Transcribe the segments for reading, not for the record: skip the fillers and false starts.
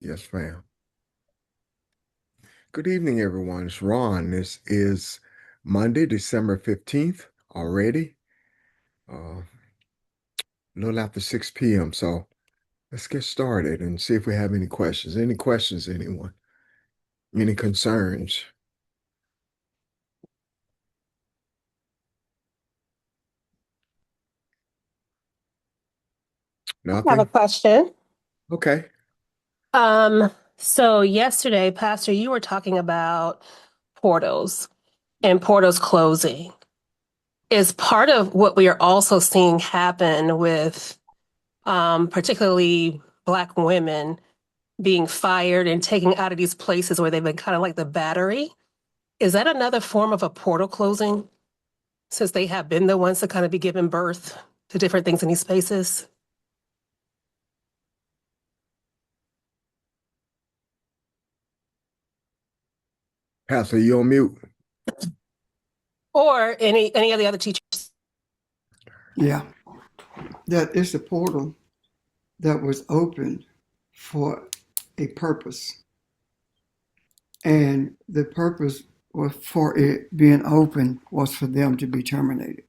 Yes, ma'am. Good evening, everyone. It's Ron. This is Monday, December 15th already, a little after 6 p.m. So let's get started and see if we have any questions. Any questions, anyone? Any concerns? I have a Nothing? question. Okay. So yesterday, Pastor, you were talking about portals and portals closing. Is part of what we are also seeing happen with particularly Black women being fired and taken out of these places where they've been kind of like the battery. Is that another form of a portal closing since they have been the ones to kind of be giving birth to different things in these spaces? Pastor, you on mute? Or any of the other teachers? Yeah, that is a portal that was opened for a purpose. And the purpose was for it being open was for them to be terminated.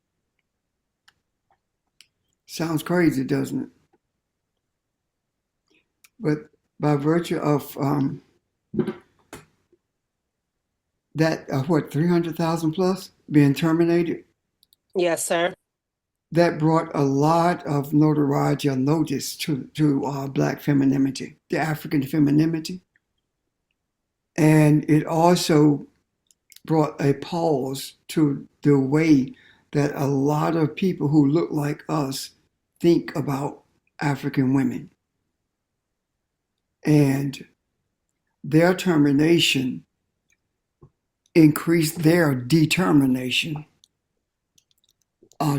Sounds crazy, doesn't it? But by virtue of that, what, 300,000 plus being terminated, Yes, sir. that brought a lot of notoriety or notice to Black femininity, the African femininity. And it also brought a pause to the way that a lot of people who look like us think about African women. And their termination increased their determination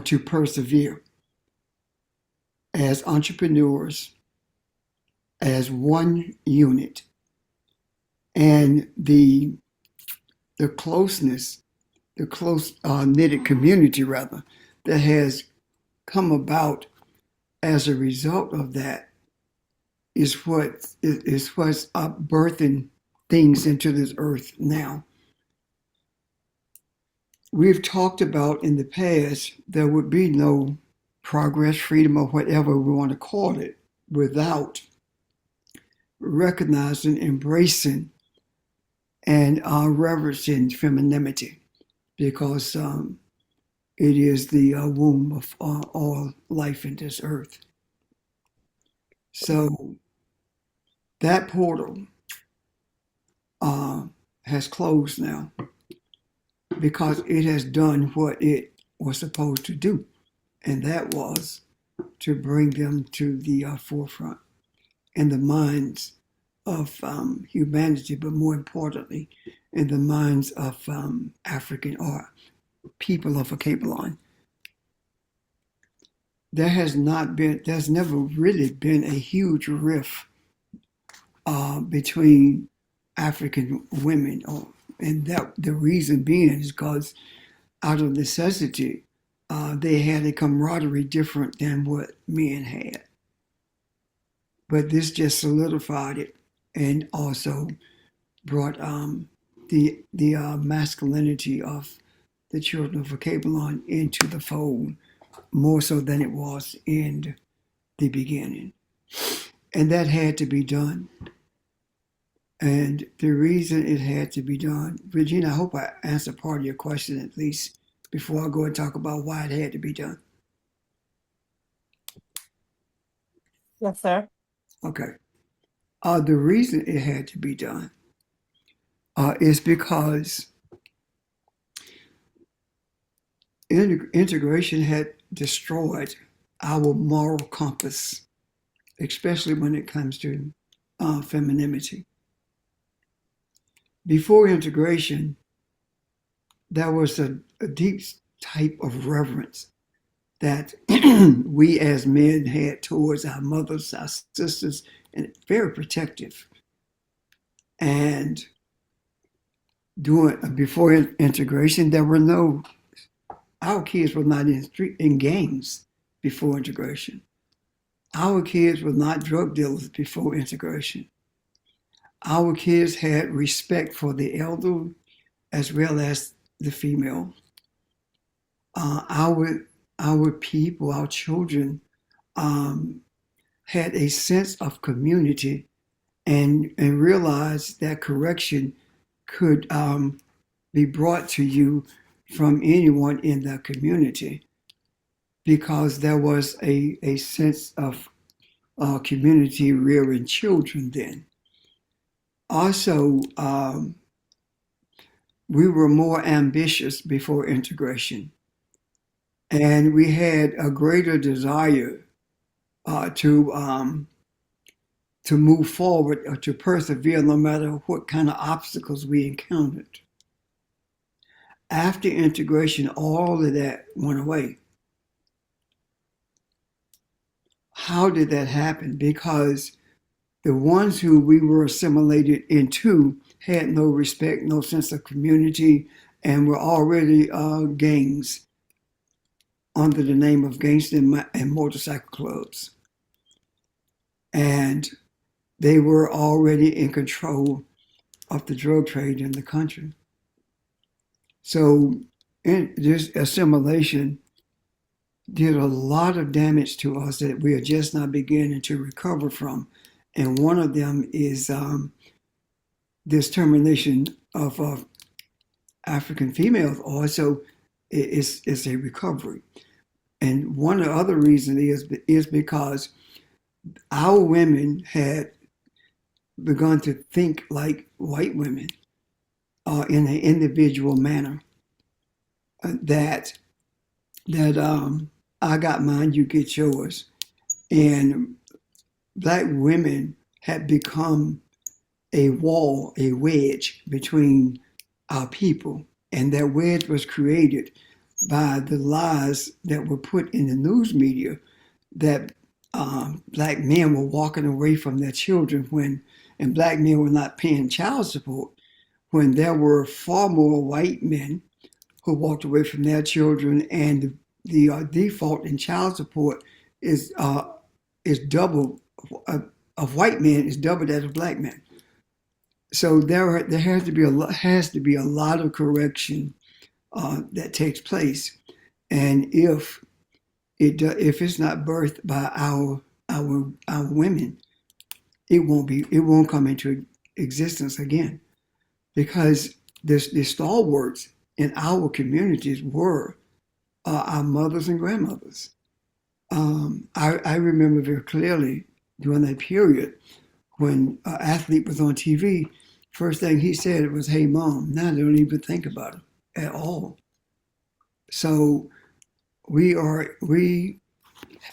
to persevere as entrepreneurs, as one unit. And the closeness, the close knitted community, rather, that has come about as a result of that is what's birthing things into this earth now. We've talked about in the past there would be no progress, freedom, or whatever we want to call it without recognizing, embracing, and reverencing femininity because it is the womb of all life in this earth. So that portal uh, has closed now because it has done what it was supposed to do, and that was to bring them to the forefront in the minds of humanity, but more importantly, in the minds of African or people of a Cape line. There's never really been a huge rift between African women, and that the reason being is because out of necessity, they had a camaraderie different than what men had. But this just solidified it, and also brought the masculinity of the children of Cabelon into the fold more so than it was in the beginning, and that had to be done. And the reason it had to be done, Regina, I hope I answered part of your question at least before I go and talk about why it had to be done. Yes, sir. Okay. The reason it had to be done is because integration had destroyed our moral compass, especially when it comes to femininity. Before integration, there was a deep type of reverence that we as men had towards our mothers, our sisters, and very protective. And before integration, there were no our kids were not in gangs before integration. Our kids were not drug dealers before integration. our kids had respect for the elder as well as the female. Our people, our children, um, had a sense of community and realized that correction could be brought to you from anyone in the community because there was a sense of community rearing children then. Also, we were more ambitious before integration, and we had a greater desire uh, to um, to move forward or to persevere no matter what kind of obstacles we encountered. After integration, all of that went away. How did that happen? Because the ones who we were assimilated into had no respect, no sense of community, and were already gangs under the name of gangster and motorcycle clubs. And they were already in control of the drug trade in the country. So this assimilation did a lot of damage to us that we are just now beginning to recover from. And one of them is this termination of African females also is a recovery. And one of the other reasons is because our women had begun to think like white women in an individual manner. That I got mine, you get yours, and black women had become a wall, a wedge between our people, and that wedge was created by the lies that were put in the news media that black men were walking away from their children and black men were not paying child support when there were far more white men who walked away from their children, and the default in child support is double of white men is double that of black men. So there has to be a lot of correction that takes place, and if it's not birthed by our women, it won't come into existence again, because the stalwarts in our communities were our mothers and grandmothers. I remember very clearly during that period when an athlete was on TV, first thing he said was, "Hey, mom." Now they don't even think about it at all. So we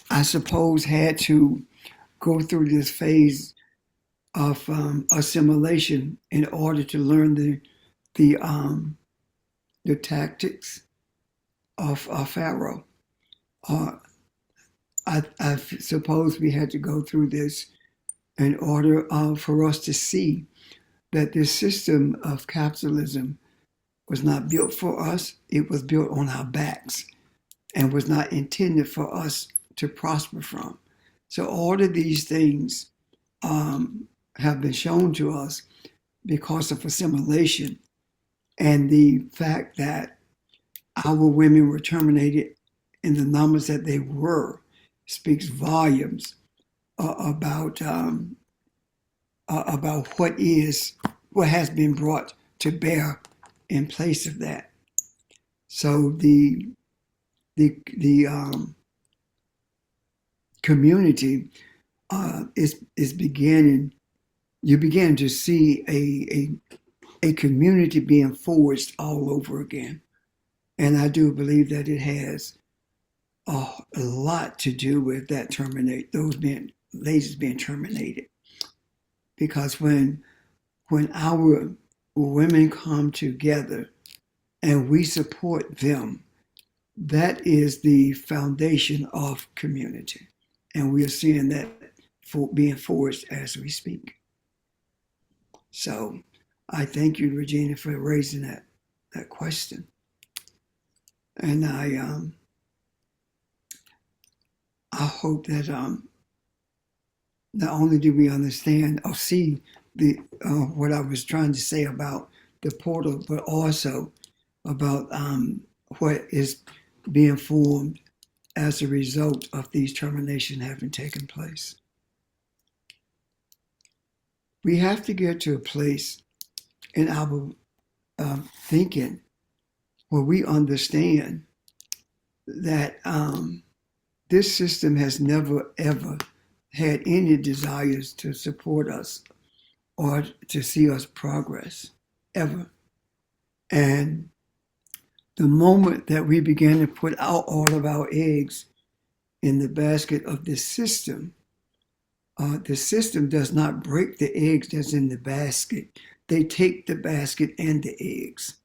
I suppose had to go through this phase of assimilation in order to learn the um, the tactics of Pharaoh. Uh, I suppose we had to go through this in order for us to see that this system of capitalism was not built for us. It was built on our backs and was not intended for us to prosper from. So all of these things have been shown to us because of assimilation and the fact that our women were terminated in the numbers that they were speaks volumes about what has been brought to bear in place of that. So the community is beginning. You begin to see a community being forged all over again, and I do believe that it has a lot to do with that ladies being terminated, because when our women come together and we support them, that is the foundation of community, and we are seeing that being forged as we speak. So I thank you, Regina, for raising that question, and I hope that not only do we understand or see the what I was trying to say about the portal, but also about what is being formed as a result of these terminations having taken place. We have to get to a place in our thinking where we understand that this system has never ever had any desires to support us or to see us progress, ever. And the moment that we begin to put out all of our eggs in the basket of this system, the system does not break the eggs that's in the basket. They take the basket and the eggs,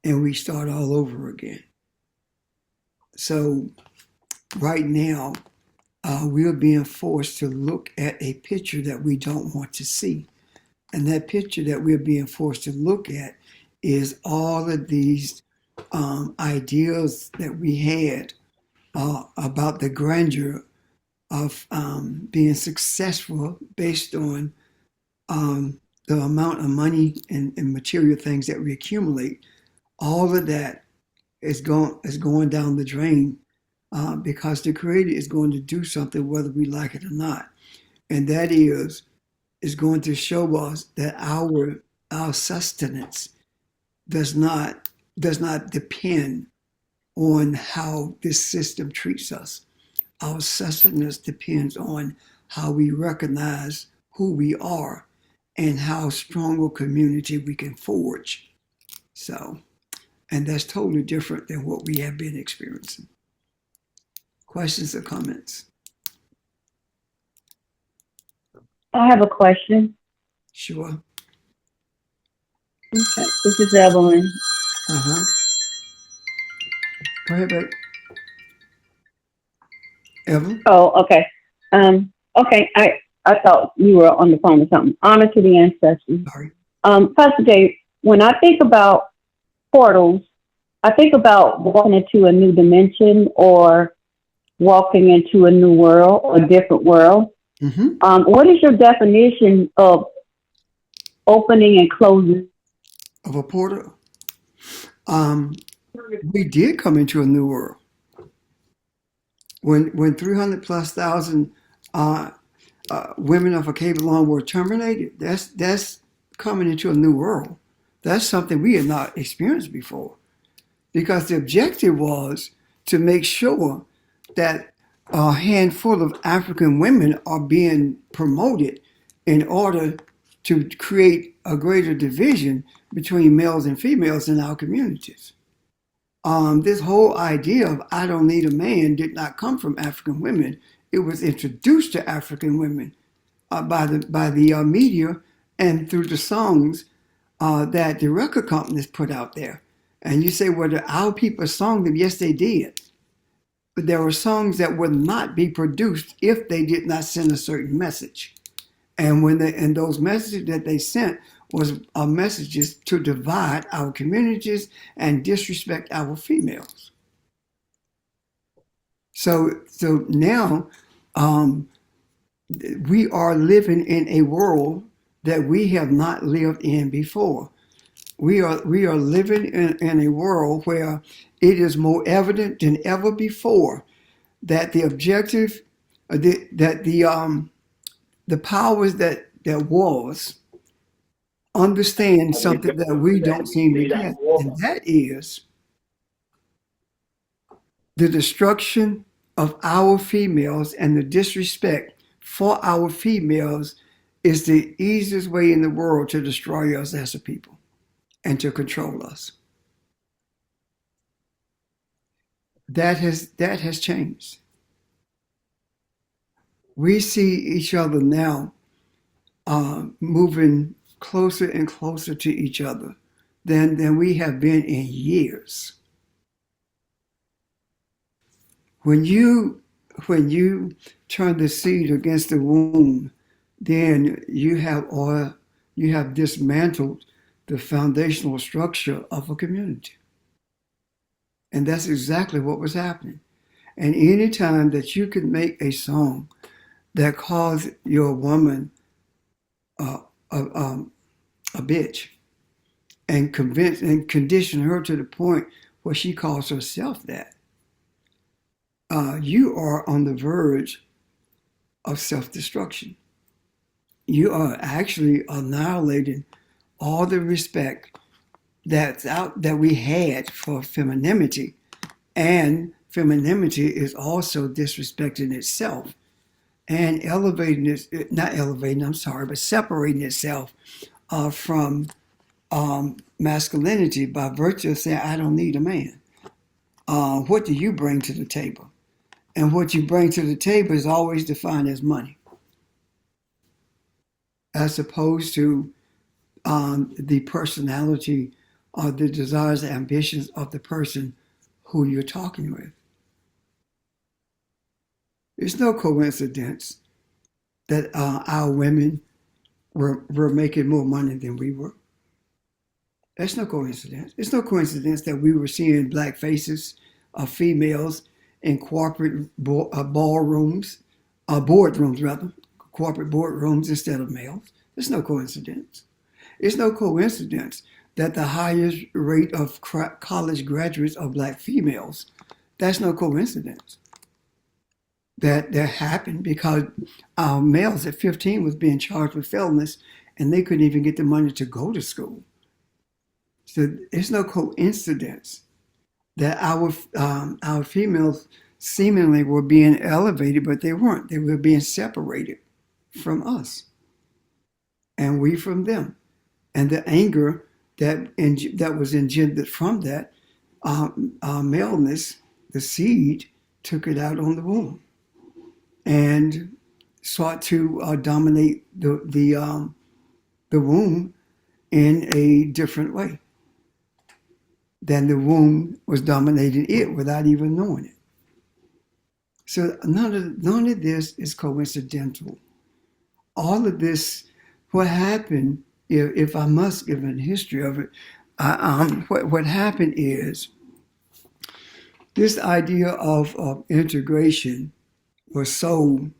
and we start all over again. So right now, we're being forced to look at a picture that we don't want to see. And that picture that we're being forced to look at is all of these ideas that we had about the grandeur of being successful based on the amount of money and material things that we accumulate. All of that is going down the drain because the Creator is going to do something whether we like it or not, and that is going to show us that our sustenance does not depend on how this system treats us. Our sustenance depends on how we recognize who we are and how strong a community we can forge. So, and that's totally different than what we have been experiencing. Questions or comments? I have a question. Sure. Okay. This is Evelyn. Uh-huh. Go ahead, babe. Evelyn? Oh, okay. Okay. I thought you were on the phone or something. Honor to the ancestors. Sorry. Pastor Dave, when I think about portals, I think about walking into a new dimension or walking into a new world or a different world. Mm-hmm. What is your definition of opening and closing? Of a portal? We did come into a new world. When 300 plus thousand women of Akabalon were terminated, that's coming into a new world. That's something we had not experienced before. Because the objective was to make sure that a handful of African women are being promoted in order to create a greater division between males and females in our communities. This whole idea of I don't need a man did not come from African women. It was introduced to African women by the media and through the songs that the record companies put out there. And you say, well, our people sung them. Yes, they did. But there were songs that would not be produced if they did not send a certain message. And and those messages that they sent was messages to divide our communities and disrespect our females. So now we are living in a world that we have not lived in before. We are living in a world where it is more evident than ever before that the objective, that the powers that was understand something that we don't seem to get, and that is the destruction of our females and the disrespect for our females is the easiest way in the world to destroy us as a people and to control us. That has changed. We see each other now moving closer and closer to each other than we have been in years. When you turn the seed against the womb, then you have dismantled the foundational structure of a community. And that's exactly what was happening. And any time that you can make a song that calls your woman a bitch and convince and condition her to the point where she calls herself that. You are on the verge of self-destruction. You are actually annihilating all the respect that we had for femininity, and femininity is also disrespecting itself and elevating it, not elevating, I'm sorry, but separating itself from masculinity by virtue of saying, I don't need a man. What do you bring to the table? And what you bring to the table is always defined as money, as opposed to the personality or the desires and ambitions of the person who you're talking with. It's no coincidence that our women were making more money than we were. That's no coincidence. It's no coincidence that we were seeing black faces of females in corporate boardrooms rather, corporate boardrooms instead of males. It's no coincidence. It's no coincidence that the highest rate of college graduates are black females. That's no coincidence. That happened because our males at 15 was being charged with felonies and they couldn't even get the money to go to school. So it's no coincidence that our females seemingly were being elevated, but they weren't. They were being separated from us and we from them. And the anger that was engendered from that maleness, the seed, took it out on the womb and sought to dominate the womb in a different way than the womb was dominating it without even knowing it. So none of this is coincidental. All of this, what happened, if I must give a history of it, what happened is this idea of integration was sold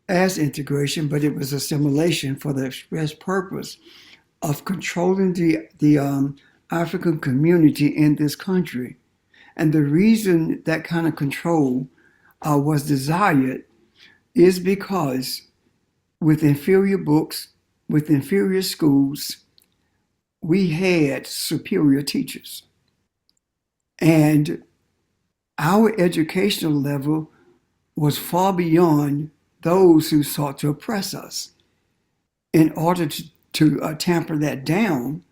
as integration, but it was assimilation for the express purpose of controlling the African community in this country. And the reason that kind of control was desired is because with inferior books, with inferior schools, we had superior teachers. And our educational level was far beyond those who sought to oppress us. In order to tamper that down,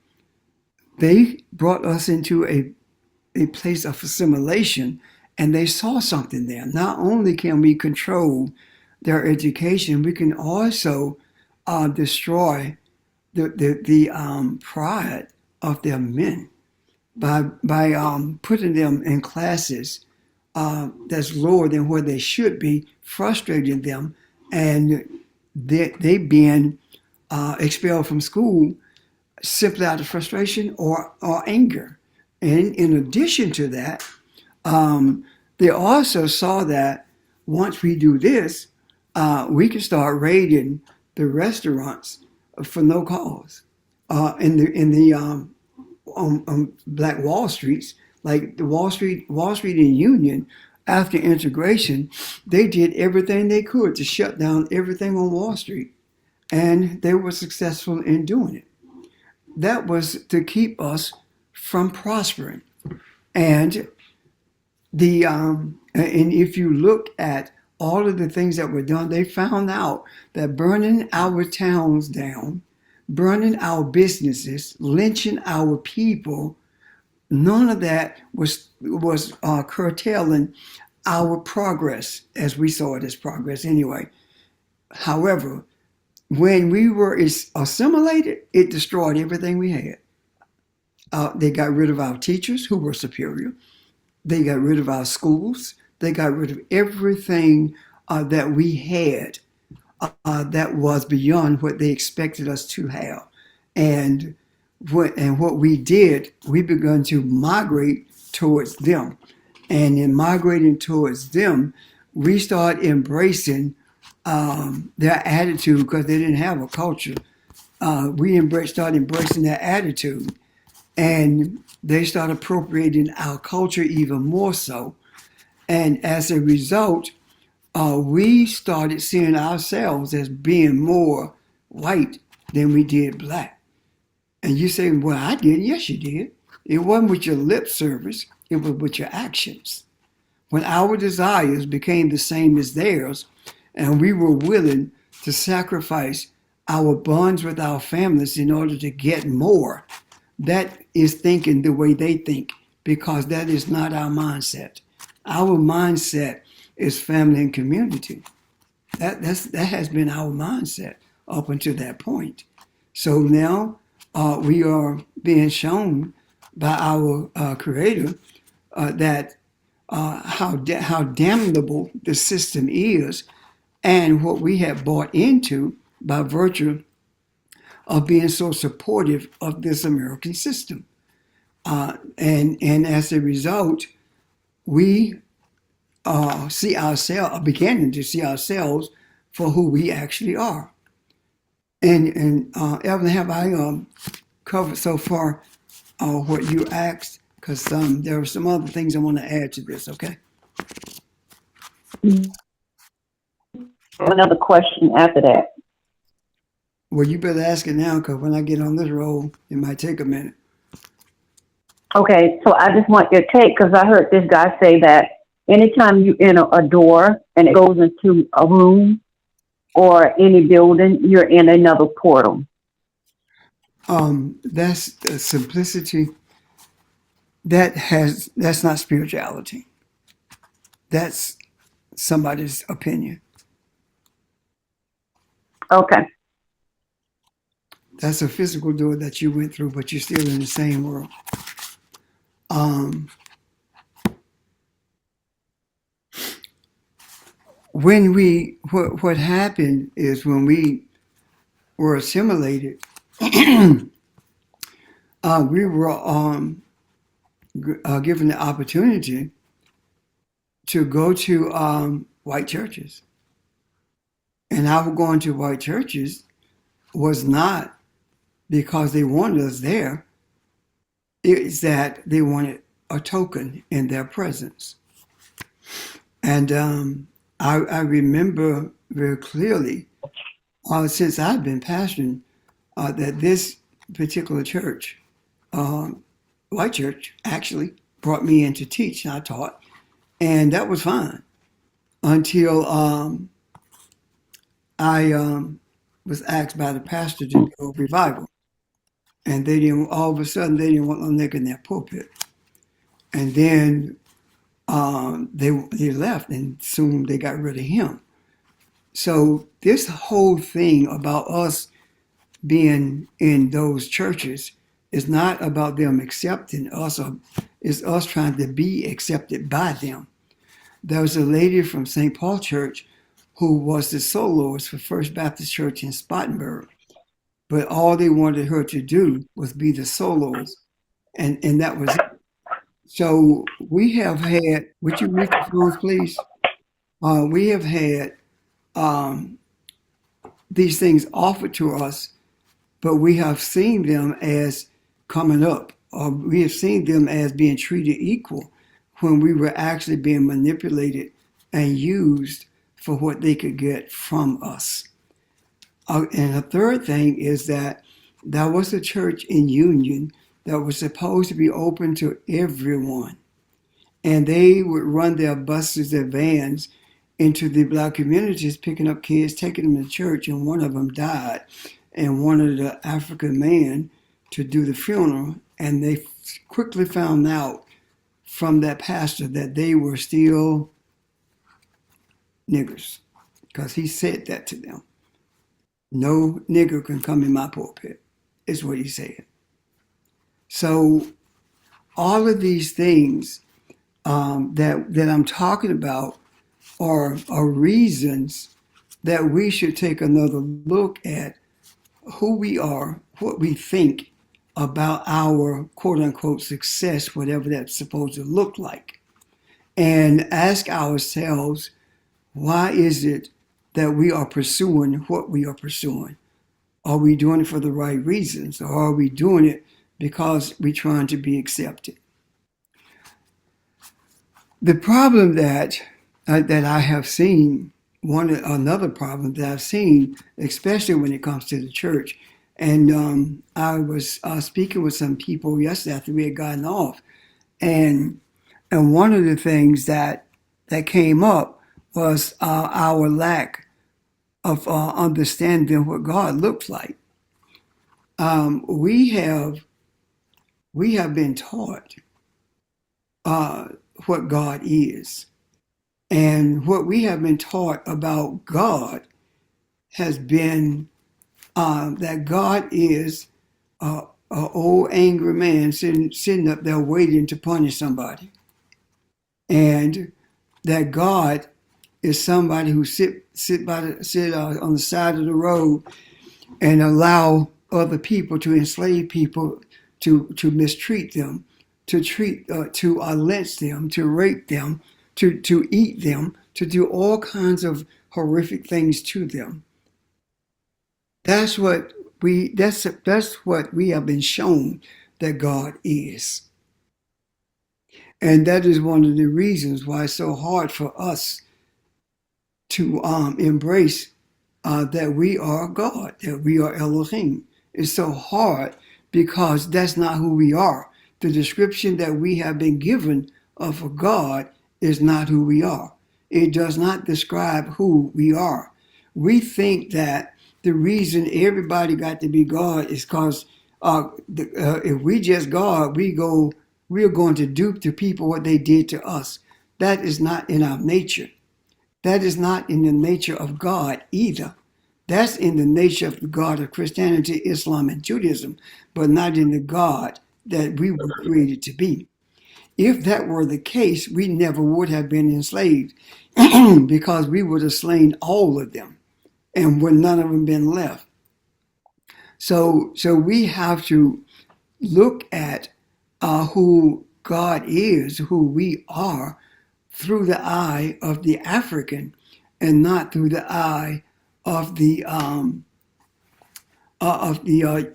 they brought us into a place of assimilation, and they saw something there. Not only can we control their education, we can also destroy the pride of their men by putting them in classes that's lower than where they should be, frustrating them, and they being expelled from school simply out of frustration or anger. And in addition to that, they also saw that once we do this, we can start raiding the restaurants for no cause. In the on Black Wall Streets, like the Wall Street and Union, after integration, they did everything they could to shut down everything on Wall Street, and they were successful in doing it. That was to keep us from prospering. And and if you look at all of the things that were done, they found out that burning our towns down, burning our businesses, lynching our people, none of that was curtailing our progress as we saw it as progress anyway. However, when we were assimilated, it destroyed everything we had. They got rid of our teachers who were superior. They got rid of our schools. They got rid of everything that we had that was beyond what they expected us to have. And what we did, we began to migrate towards them. And in migrating towards them, we started embracing their attitude because they didn't have a culture. started embracing that attitude, and they started appropriating our culture even more so. And as a result, we started seeing ourselves as being more white than we did black. And you say, well, I did. Yes, you did. It wasn't with your lip service, it was with your actions. When our desires became the same as theirs, and we were willing to sacrifice our bonds with our families in order to get more, that is thinking the way they think, because that is not our mindset. Our mindset is family and community. That has been our mindset up until that point. So now we are being shown by our Creator that how damnable the system is, and what we have bought into by virtue of being so supportive of this American system. And as a result, we are beginning to see ourselves for who we actually are. And Evelyn, have I covered so far what you asked? Because there are some other things I want to add to this, okay? Another question after that. Well, you better ask it now, because when I get on this roll, it might take a minute. Okay, so I just want your take, because I heard this guy say that anytime you enter a door and it goes into a room or any building, you're in another portal. That's simplicity. That's not spirituality. That's somebody's opinion. Okay. That's a physical door that you went through, but you're still in the same world. What happened is when we were assimilated, we were given the opportunity to go to white churches. And our going to white churches was not because they wanted us there. It's that they wanted a token in their presence. And I remember very clearly, since I've been pastoring, that this particular church, white church, actually brought me in to teach, and I taught. And that was fine until I was asked by the pastor to do a revival. And all of a sudden, they didn't want no nigga in their pulpit. And then they left, and soon they got rid of him. So this whole thing about us being in those churches is not about them accepting us, or it's us trying to be accepted by them. There was a lady from St. Paul Church who was the soloist for First Baptist Church in Spartanburg. But all they wanted her to do was be the soloist, and that was it. So we have had, would you read the phones, please? We have had these things offered to us, but we have seen them as coming up, or we have seen them as being treated equal when we were actually being manipulated and used for what they could get from us. And the third thing is that there was a church in Union that was supposed to be open to everyone. And they would run their buses, their vans into the black communities, picking up kids, taking them to church, and one of them died and wanted an African man to do the funeral. And they quickly found out from that pastor that they were still niggers, because he said that to them. No nigger can come in my pulpit, is what he said. So all of these things that I'm talking about are reasons that we should take another look at who we are, what we think about our quote unquote success, whatever that's supposed to look like, and ask ourselves, why is it that we are pursuing what we are pursuing? Are we doing it for the right reasons, or are we doing it because we're trying to be accepted? The problem that I have seen, another problem that I've seen, especially when it comes to the church, and I was speaking with some people yesterday after we had gotten off, and one of the things that came up was our lack of understanding what God looks like. We have been taught what God is, and what we have been taught about God has been that God is an old angry man sitting up there waiting to punish somebody, and that God is somebody who sit on the side of the road and allow other people to enslave people, to mistreat them, to lynch them, to rape them, to eat them, to do all kinds of horrific things to them. That's what we have been shown that God is. And that is one of the reasons why it's so hard for us to embrace that we are God, that we are Elohim. It's so hard because that's not who we are. The description that we have been given of a God is not who we are. It does not describe who we are. We think that the reason everybody got to be God is because if we just God, we're going to do to people what they did to us. That is not in our nature. That is not in the nature of God either. That's in the nature of the God of Christianity, Islam, and Judaism, but not in the God that we were created to be. If that were the case, we never would have been enslaved because we would have slain all of them and would none of them been left. So we have to look at who God is, who we are, through the eye of the African and not through the eye of the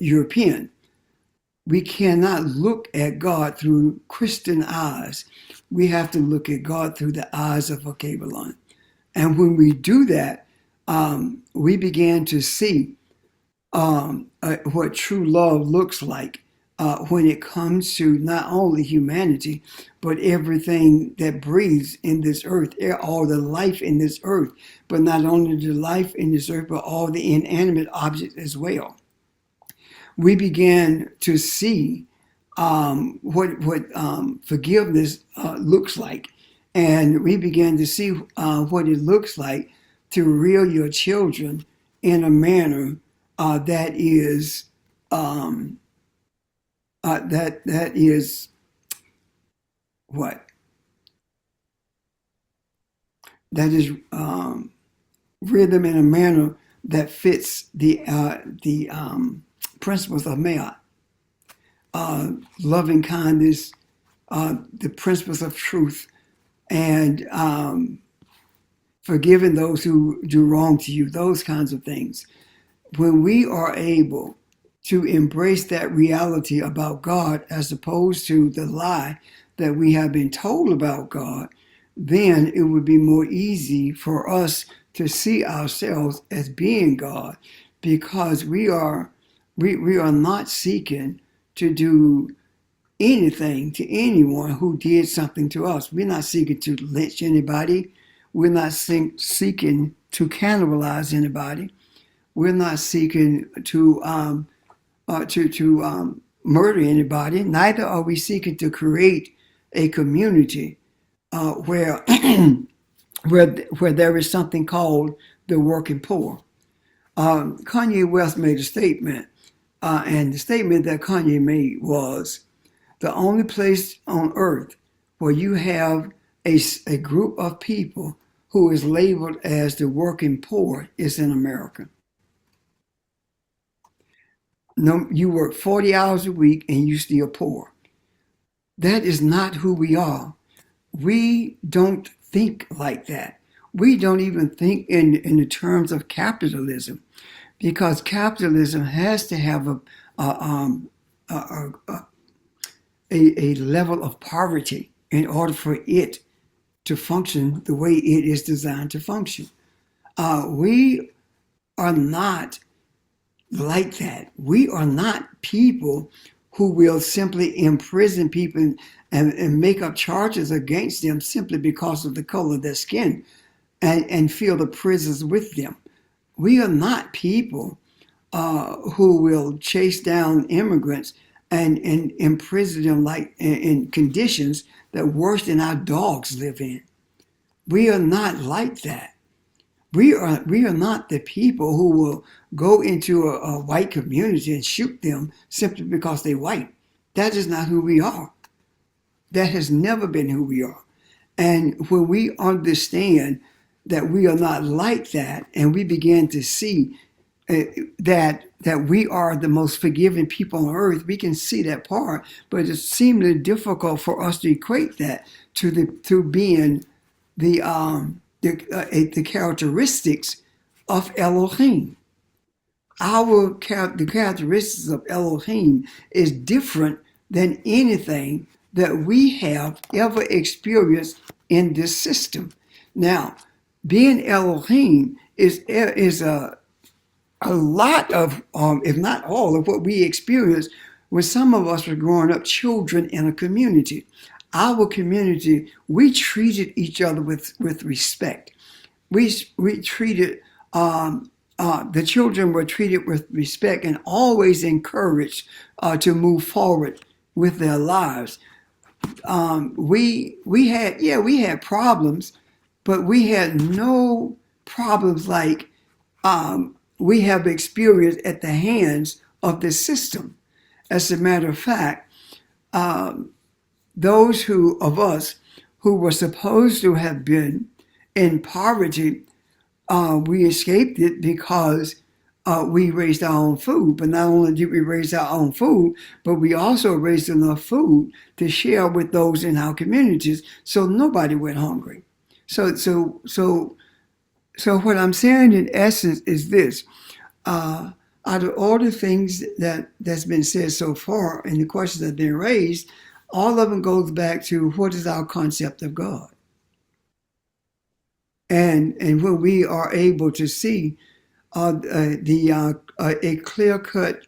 European. We cannot look at God through Christian eyes. We have to look at God through the eyes of a Babylon. And when we do that, we begin to see what true love looks like when it comes to not only humanity, but everything that breathes in this earth, all the life in this earth, but not only the life in this earth, but all the inanimate objects as well. We began to see what forgiveness looks like, and we began to see what it looks like to rear your children in a manner that is what? That is rear them in a manner that fits the principles of Ma'at, loving kindness, the principles of truth, and forgiving those who do wrong to you, those kinds of things. When we are able to embrace that reality about God as opposed to the lie that we have been told about God, then it would be more easy for us to see ourselves as being God, because we are not seeking to do anything to anyone who did something to us. We're not seeking to lynch anybody. We're not seeking to cannibalize anybody. We're not seeking to murder anybody. Neither are we seeking to create a community where where there is something called the working poor. Kanye West made a statement, and the statement that Kanye made was, the only place on earth where you have a group of people who is labeled as the working poor is in America. No, you work 40 hours a week and you still poor. That is not who we are. We don't think like that. We don't even think in the terms of capitalism, because capitalism has to have a, a, a, a level of poverty in order for it to function the way it is designed to function. We are not like that. We are not people who will simply imprison people and make up charges against them simply because of the color of their skin and fill the prisons with them. We are not people who will chase down immigrants and imprison them like in conditions that worse than our dogs live in. We are not like that. We are not the people who will go into a white community and shoot them simply because they're white. That is not who we are. That has never been who we are. And when we understand that we are not like that, and we begin to see that we are the most forgiving people on earth, we can see that part. But it seems difficult for us to equate that to being the characteristics of Elohim. The characteristics of Elohim is different than anything that we have ever experienced in this system. Now, being Elohim is a lot of, if not all, of what we experienced when some of us were growing up children in a community. Our community, we treated each other with respect. We treated, the children were treated with respect and always encouraged to move forward with their lives. We had problems, but we had no problems like we have experienced at the hands of this system. As a matter of fact, those of us who were supposed to have been in poverty, we escaped it because we raised our own food. But not only did we raise our own food, but we also raised enough food to share with those in our communities, so nobody went hungry. So what I'm saying in essence is this. Out of all the things that's been said so far and the questions that have been raised, all of them goes back to what is our concept of God. And when we are able to see a clear-cut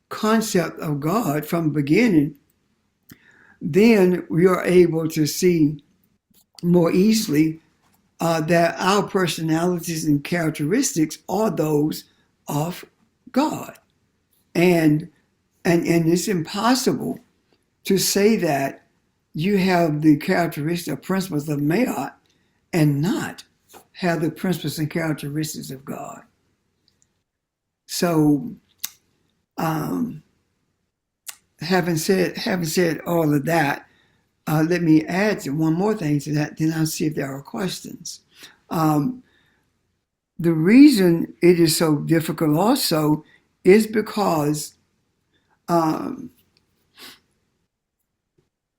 concept of God from the beginning, then we are able to see more easily that our personalities and characteristics are those of God. And it's impossible to say that you have the characteristics or principles of Ma'at and not have the principles and characteristics of God. So, having said all of that, let me add one more thing to that, then I'll see if there are questions. The reason it is so difficult also is because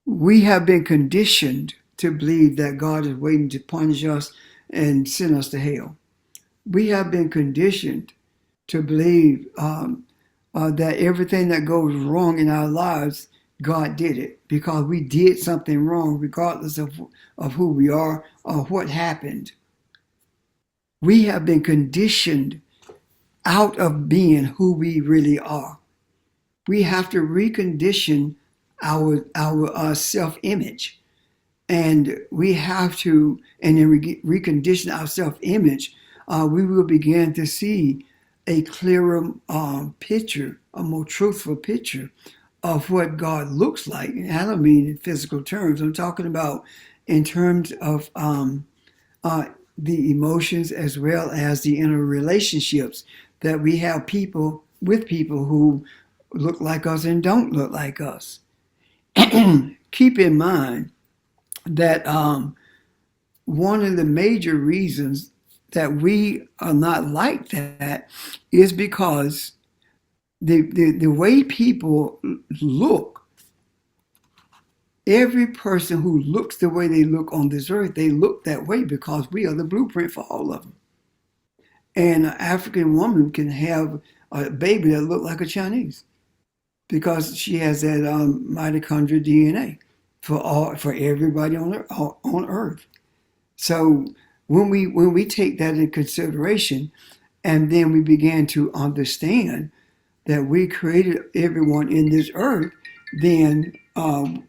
we have been conditioned to believe that God is waiting to punish us and send us to hell. We have been conditioned to believe that everything that goes wrong in our lives, God did it because we did something wrong, regardless of who we are or what happened. We have been conditioned out of being who we really are. We have to recondition our self-image, and we have to, and then recondition our self-image. We will begin to see a clearer picture, a more truthful picture of what God looks like. And I don't mean in physical terms. I'm talking about in terms of the emotions as well as the inner relationships that we have with people who look like us and don't look like us. Keep in mind that one of the major reasons that we are not like that is because the way people look, every person who looks the way they look on this earth, they look that way because we are the blueprint for all of them. And an African woman can have a baby that look like a Chinese because she has that mitochondrial DNA for everybody on Earth. So when we take that in consideration, and then we began to understand that we created everyone in this earth, then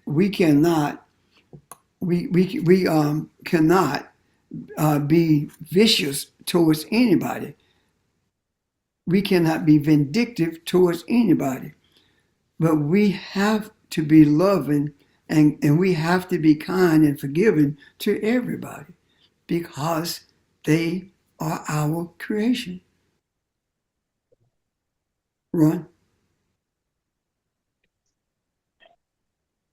we cannot we cannot be vicious towards anybody. We cannot be vindictive towards anybody. But we have to be loving, and we have to be kind and forgiving to everybody because they are our creation. Ron?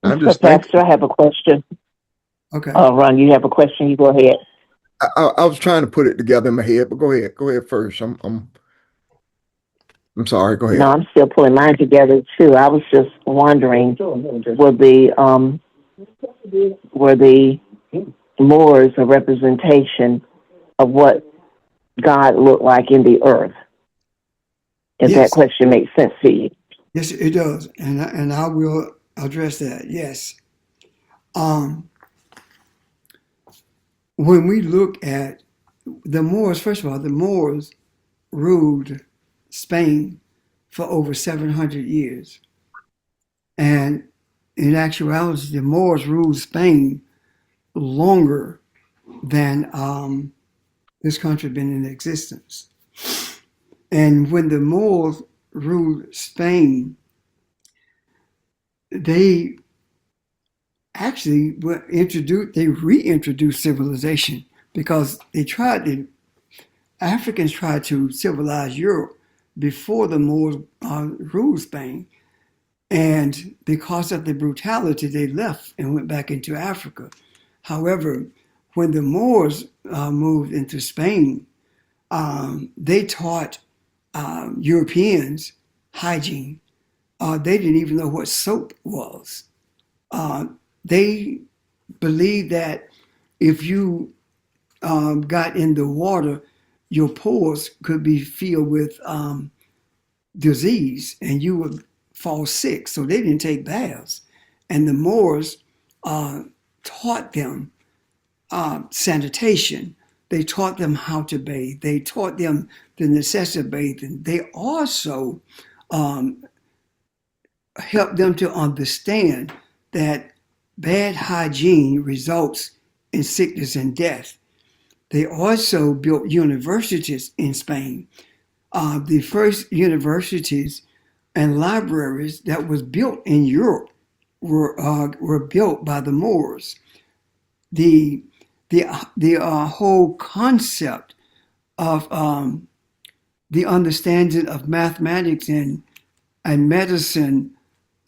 I'm So, just thinking. Pastor, I have a question. Okay. Ron, you have a question? You go ahead. I was trying to put it together in my head, but go ahead. Go ahead first. I'm sorry. Go No, ahead. I'm still pulling mine together too. I was just wondering, were the Moors a representation of what God looked like in the earth? If that Yes. question makes sense to you. Yes, it does, and I will address that. Yes. Um, when we look at the Moors, first of all, the Moors ruled Spain for over 700 years, and in actuality, the Moors ruled Spain longer than this country had been in existence. And when the Moors ruled Spain, they actually they reintroduced civilization because Africans tried to civilize Europe before the Moors ruled Spain. And because of the brutality, they left and went back into Africa. However, when the Moors moved into Spain, they taught Europeans hygiene. They didn't even know what soap was. They believed that if you got in the water, your pores could be filled with disease and you would fall sick. So they didn't take baths. And the Moors uh, taught them sanitation. They taught them how to bathe. They taught them the necessity of bathing. They also um, helped them to understand that bad hygiene results in sickness and death. They also built universities in Spain. The first universities and libraries that was built in Europe were built by the Moors. The the whole concept of the understanding of mathematics and medicine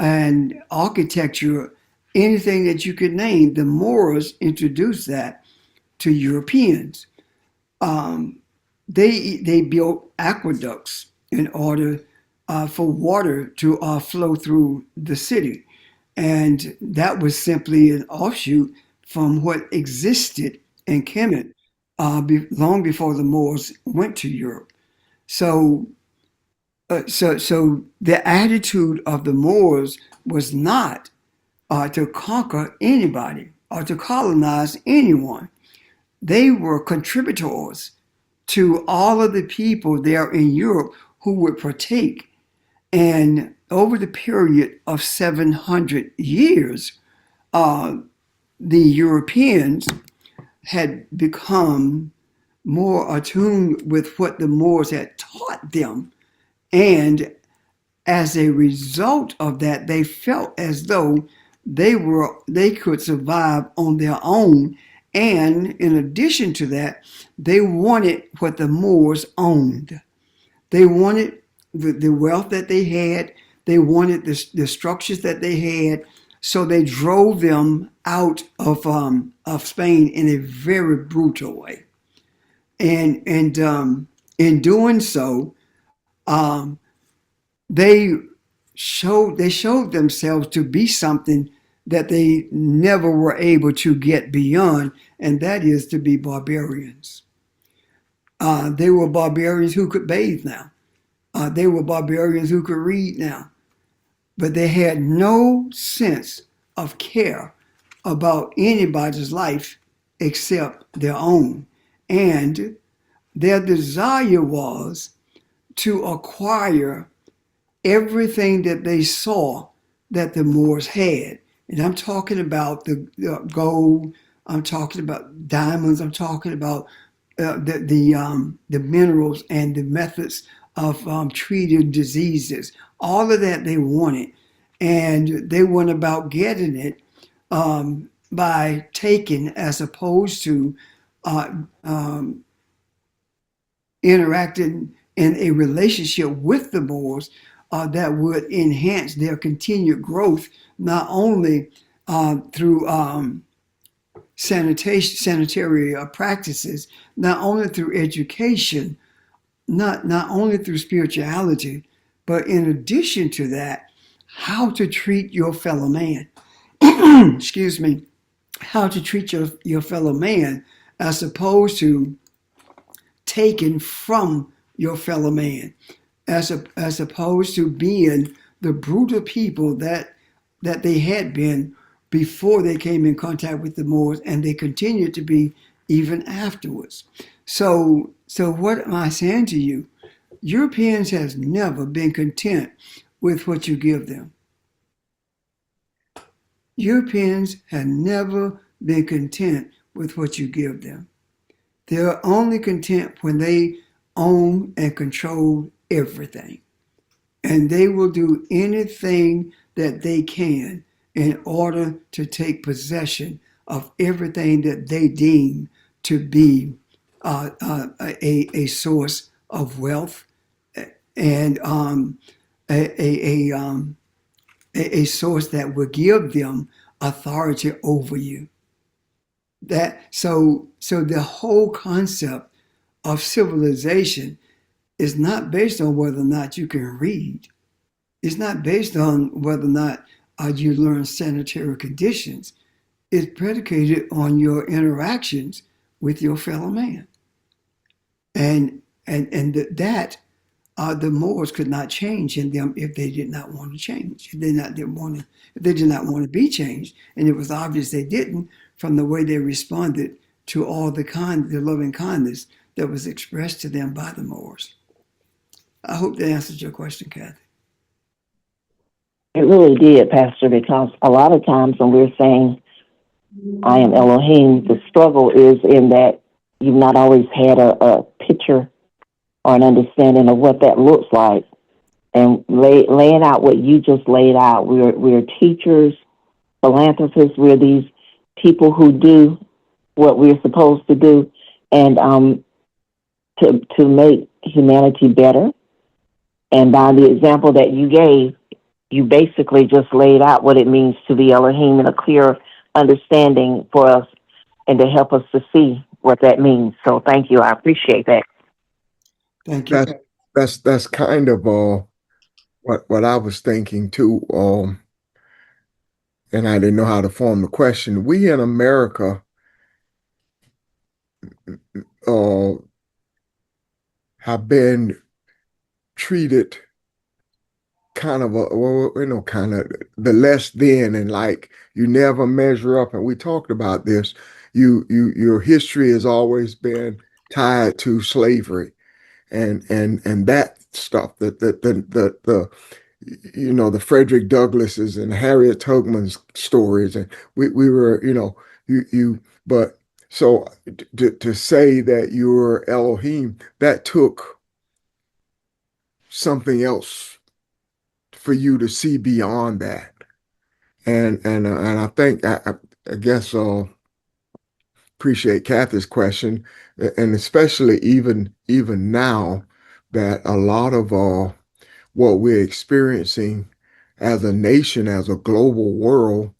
and architecture, anything that you could name, the Moors introduced that to Europeans. Um, they built aqueducts in order for water to flow through the city, and that was simply an offshoot from what existed in Kemet long before the Moors went to Europe. So, so the attitude of the Moors was not to conquer anybody or to colonize anyone. They were contributors to all of the people there in Europe who would partake. And over the period of 700 years, uh, the Europeans had become more attuned with what the Moors had taught them. And as a result of that, they felt as though they could survive on their own. And in addition to that, they wanted what the Moors owned. They wanted the wealth that they had. They wanted the structures that they had. So they drove them out of Spain in a very brutal way. And in doing so, um, they showed themselves to be something that they never were able to get beyond, and that is to be barbarians. They were barbarians who could bathe now. They were barbarians who could read now. But they had no sense of care about anybody's life except their own. And their desire was to acquire everything that they saw that the Moors had. And I'm talking about the gold, I'm talking about diamonds, I'm talking about the minerals and the methods of treating diseases. All of that they wanted. And they went about getting it by taking, as opposed to uh, um, interacting in a relationship with the Moors that would enhance their continued growth, not only through sanitary practices, not only through education, not only through spirituality, but in addition to that, how to treat your fellow man. Excuse me, how to treat your fellow man as opposed to taken from your fellow man, as opposed to being the brutal people that they had been before they came in contact with the Moors, and they continue to be even afterwards. So what am I saying to you? Europeans has never been content with what you give them. Europeans have never been content with what you give them. They're only content when they own and control everything. And they will do anything that they can in order to take possession of everything that they deem to be a source of wealth and a source that will give them authority over you. So the whole concept of civilization is not based on whether or not you can read. It's not based on whether or not you learn sanitary conditions. It's predicated on your interactions with your fellow man. And that the Moors could not change in them if they did not want to change. If they did not want to be changed, and it was obvious they didn't from the way they responded to all the loving kindness that was expressed to them by the Moors. I hope that answers your question, Kathy. It really did, Pastor, because a lot of times when we're saying, I am Elohim, the struggle is in that you've not always had a picture or an understanding of what that looks like. And laying out what you just laid out, we're teachers, philanthropists, we're these people who do what we're supposed to do, and to make humanity better. And by the example that you gave, you basically just laid out what it means to be Elohim in a clear understanding for us and to help us to see what that means. So thank you. I appreciate that. Thank you. That's kind of what I was thinking too. And I didn't know how to form the question. We in America have been treated kind of kind of the less than, and like you never measure up. And we talked about this. Your history has always been tied to slavery, and that stuff. The the Frederick Douglasses and Harriet Tubman's stories, and we were but so to say that you're Elohim, that took something else for you to see beyond that. And I think I guess appreciate Kathy's question, and especially even now that a lot of what we're experiencing as a nation, as a global world,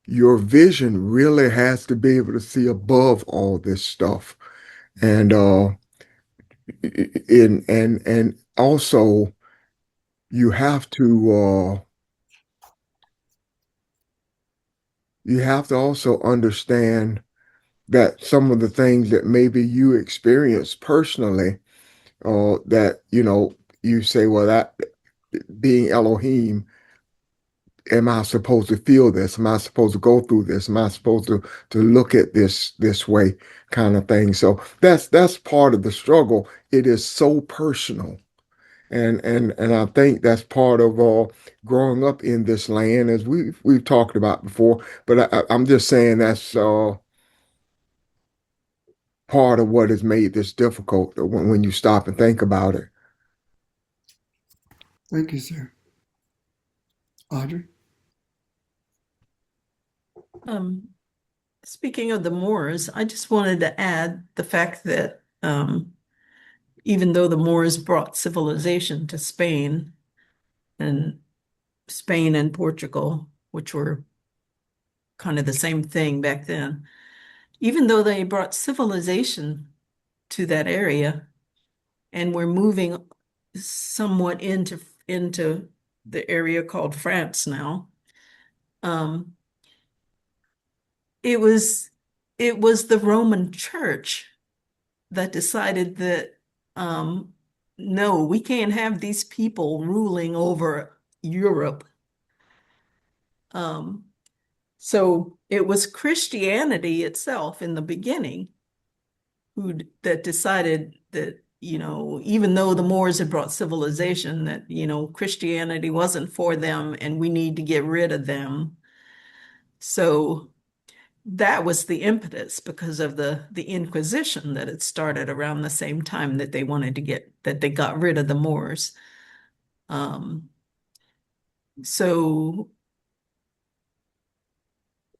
your vision really has to be able to see above all this stuff, and and also you have to also understand that some of the things that maybe you experienced personally, that, you say, well, that being Elohim, am I supposed to feel this? Am I supposed to go through this? Am I supposed to look at this way, kind of thing? So that's part of the struggle. It is so personal. And I think that's part of growing up in this land, as we've talked about before. But I'm just saying that's part of what has made this difficult when you stop and think about it. Thank you, sir. Audrey? Um, Speaking of the Moors, I just wanted to add the fact that even though the Moors brought civilization to Spain and Portugal, which were kind of the same thing back then, even though they brought civilization to that area, and we're moving somewhat into the area called France now, it was the Roman Church that decided that no, we can't have these people ruling over Europe. So it was Christianity itself in the beginning that decided that, even though the Moors had brought civilization, that, Christianity wasn't for them and we need to get rid of them. So that was the impetus, because of the Inquisition that had started around the same time that they got rid of the Moors. So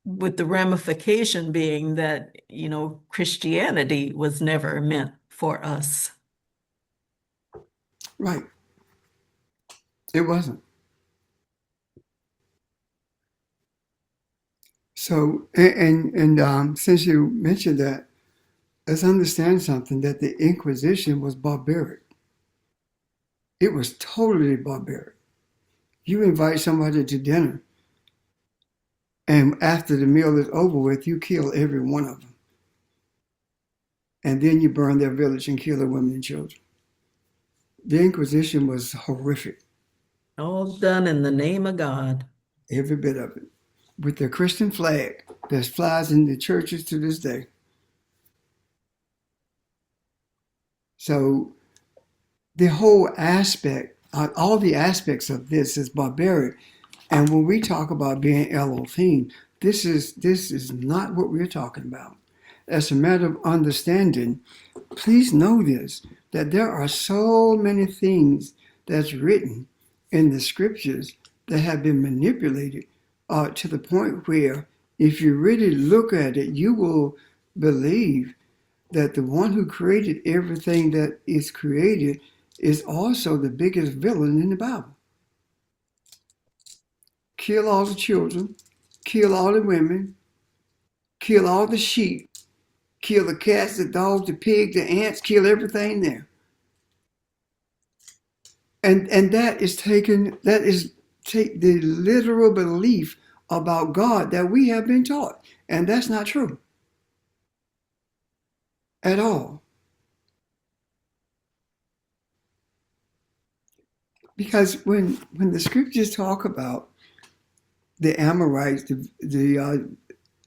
with the ramification being that, Christianity was never meant for us. Right. It wasn't. So, and since you mentioned that, let's understand something, that the Inquisition was barbaric. It was totally barbaric. You invite somebody to dinner, and after the meal is over with, you kill every one of them. And then you burn their village and kill the women and children. The Inquisition was horrific. All done in the name of God. Every bit of it. With the Christian flag that flies in the churches to this day. So the whole aspect, all the aspects of this is barbaric. And when we talk about being Elohim, this is not what we're talking about. As a matter of understanding, please know this, that there are so many things that's written in the scriptures that have been manipulated to the point where if you really look at it, you will believe that the one who created everything that is created is also the biggest villain in the Bible. Kill all the children, kill all the women, kill all the sheep, kill the cats, the dogs, the pigs, the ants, kill everything there. And that is take the literal belief about God that we have been taught. And that's not true at all. Because when the scriptures talk about the Amorites, the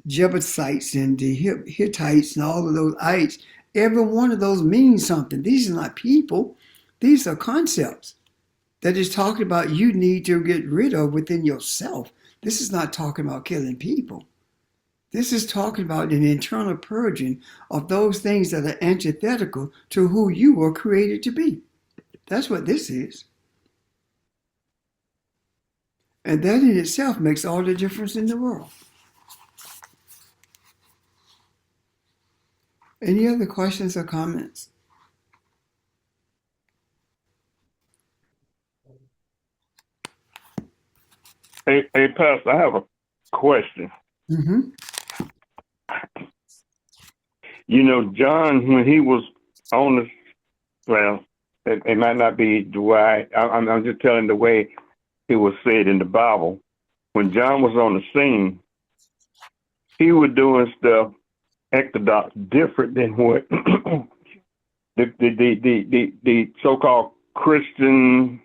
Jebusites and the Hittites and all of those ites, every one of those means something. These are not people. These are concepts that is talking about you need to get rid of within yourself. This is not talking about killing people. This is talking about an internal purging of those things that are antithetical to who you were created to be. That's what this is. And that in itself makes all the difference in the world. Any other questions or comments? Hey, Pastor, I have a question. Mm-hmm. John, when he was on the, well, it might not be the way, I'm just telling the way it was said in the Bible. When John was on the scene, he was doing stuff Orthodox different than what the so-called Christian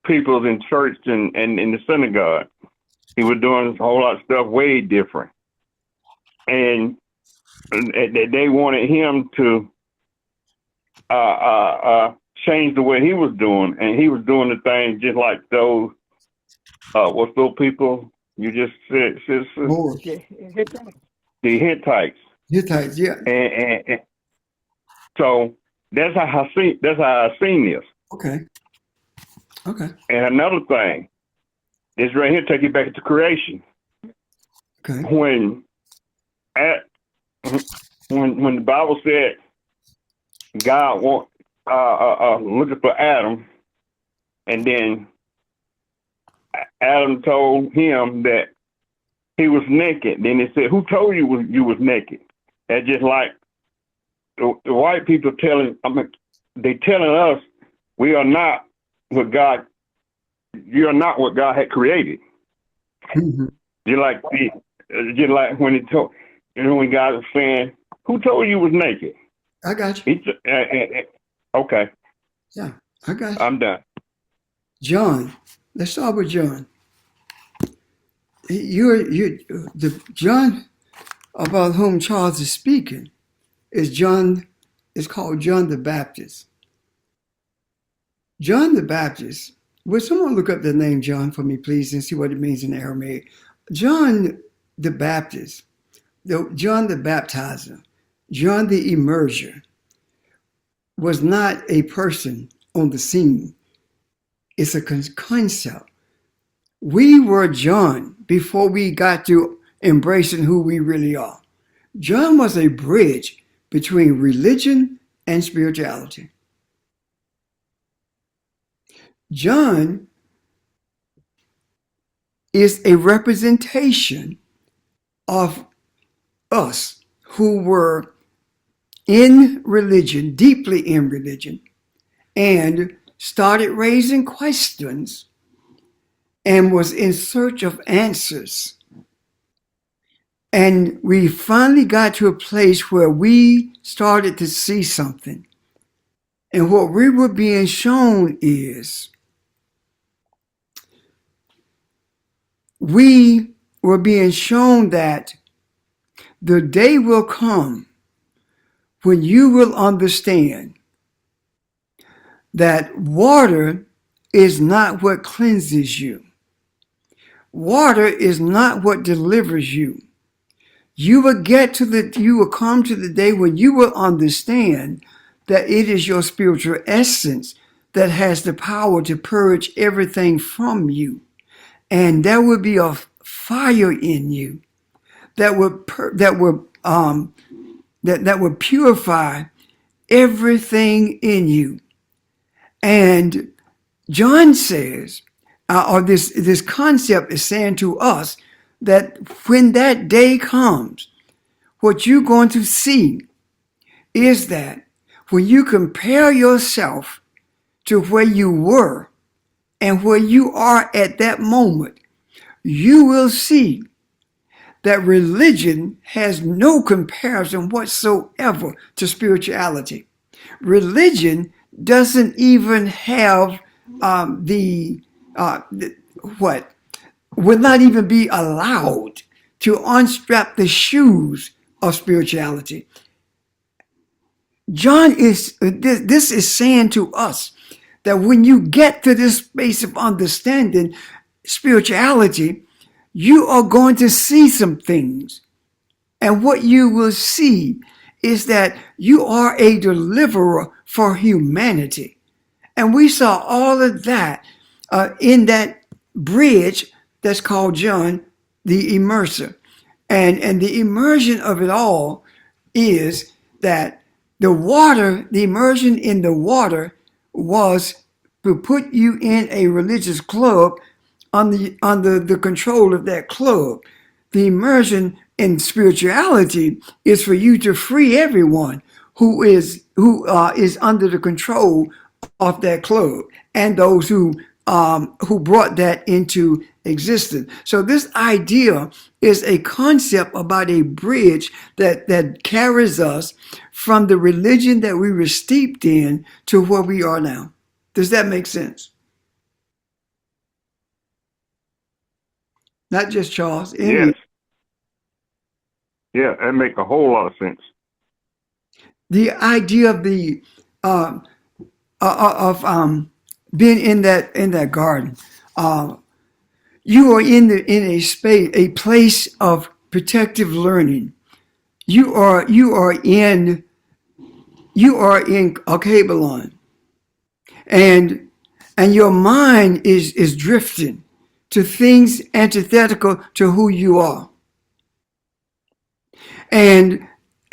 people in church and in the synagogue. He was doing a whole lot of stuff way different, and they wanted him to change the way he was doing, and he was doing the thing just like those what's those people you just said, Moors. the Hittites, Hittites, yeah. and so that's how I seen this. Okay. Okay. And another thing, this right here take you back to creation. Okay. When the Bible said God looking for Adam, and then Adam told him that he was naked. Then he said, "Who told you was naked?" That's just like the white people they telling us we are not what God. You're not what God had created. Mm-hmm. Just like when he told, when God was saying, "Who told you was naked?" I got you. Okay. Yeah, I got you. I'm done. John. Let's start with John. The John about whom Charles is speaking is John. Is called John the Baptist. John the Baptist. Would someone look up the name John for me, please, and see what it means in Aramaic? John the Baptist, John the Baptizer, John the Immerser was not a person on the scene. It's a concept. We were John before we got to embracing who we really are. John was a bridge between religion and spirituality. John is a representation of us who were in religion, deeply in religion, and started raising questions and was in search of answers. And we finally got to a place where we started to see something. And what we were being shown is we were being shown that the day will come when you will understand that water is not what cleanses you. Water is not what delivers you. You will come to the day when you will understand that it is your spiritual essence that has the power to purge everything from you. And there will be a fire in you that would purify everything in you. And John says, or this concept is saying to us that when that day comes, what you're going to see is that when you compare yourself to where you were and where you are at that moment, you will see that religion has no comparison whatsoever to spirituality. Religion doesn't even have would not even be allowed to unstrap the shoes of spirituality. This is saying to us that when you get to this space of understanding spirituality, you are going to see some things. And what you will see is that you are a deliverer for humanity. And we saw all of that in that bridge that's called John the Immerser. And the immersion of it all is that the immersion in the water was to put you in a religious club under the control of that club. The immersion in spirituality is for you to free everyone who is under the control of that club and those who who brought that into existence. So this idea is a concept about a bridge that carries us from the religion that we were steeped in to where we are now. Does that make sense? Not just Charles. Yes. Yeah, that make a whole lot of sense. The idea of being in that garden. You are in a space, a place of protective learning. You are in Alkebalon, and your mind is drifting to things antithetical to who you are. And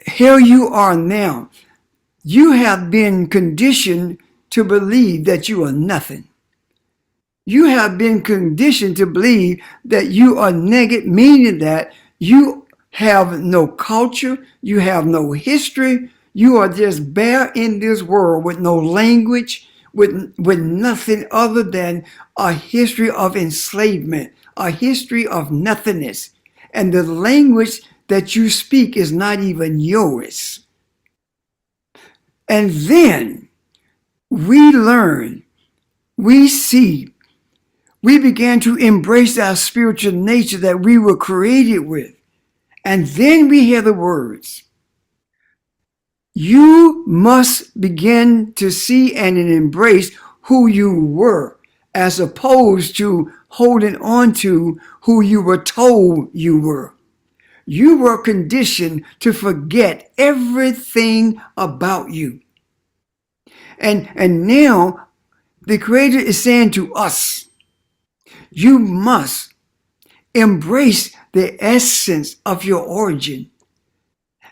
here you are now. You have been conditioned to believe that you are nothing. You have been conditioned to believe that you are negative, meaning that you have no culture, you have no history, you are just bare in this world with no language, with nothing other than a history of enslavement, a history of nothingness. And the language that you speak is not even yours. And then we learn, we see, we began to embrace our spiritual nature that we were created with. And then we hear the words, you must begin to see and embrace who you were, as opposed to holding on to who you were told you were. You were conditioned to forget everything about you. And now the Creator is saying to us, you must embrace the essence of your origin.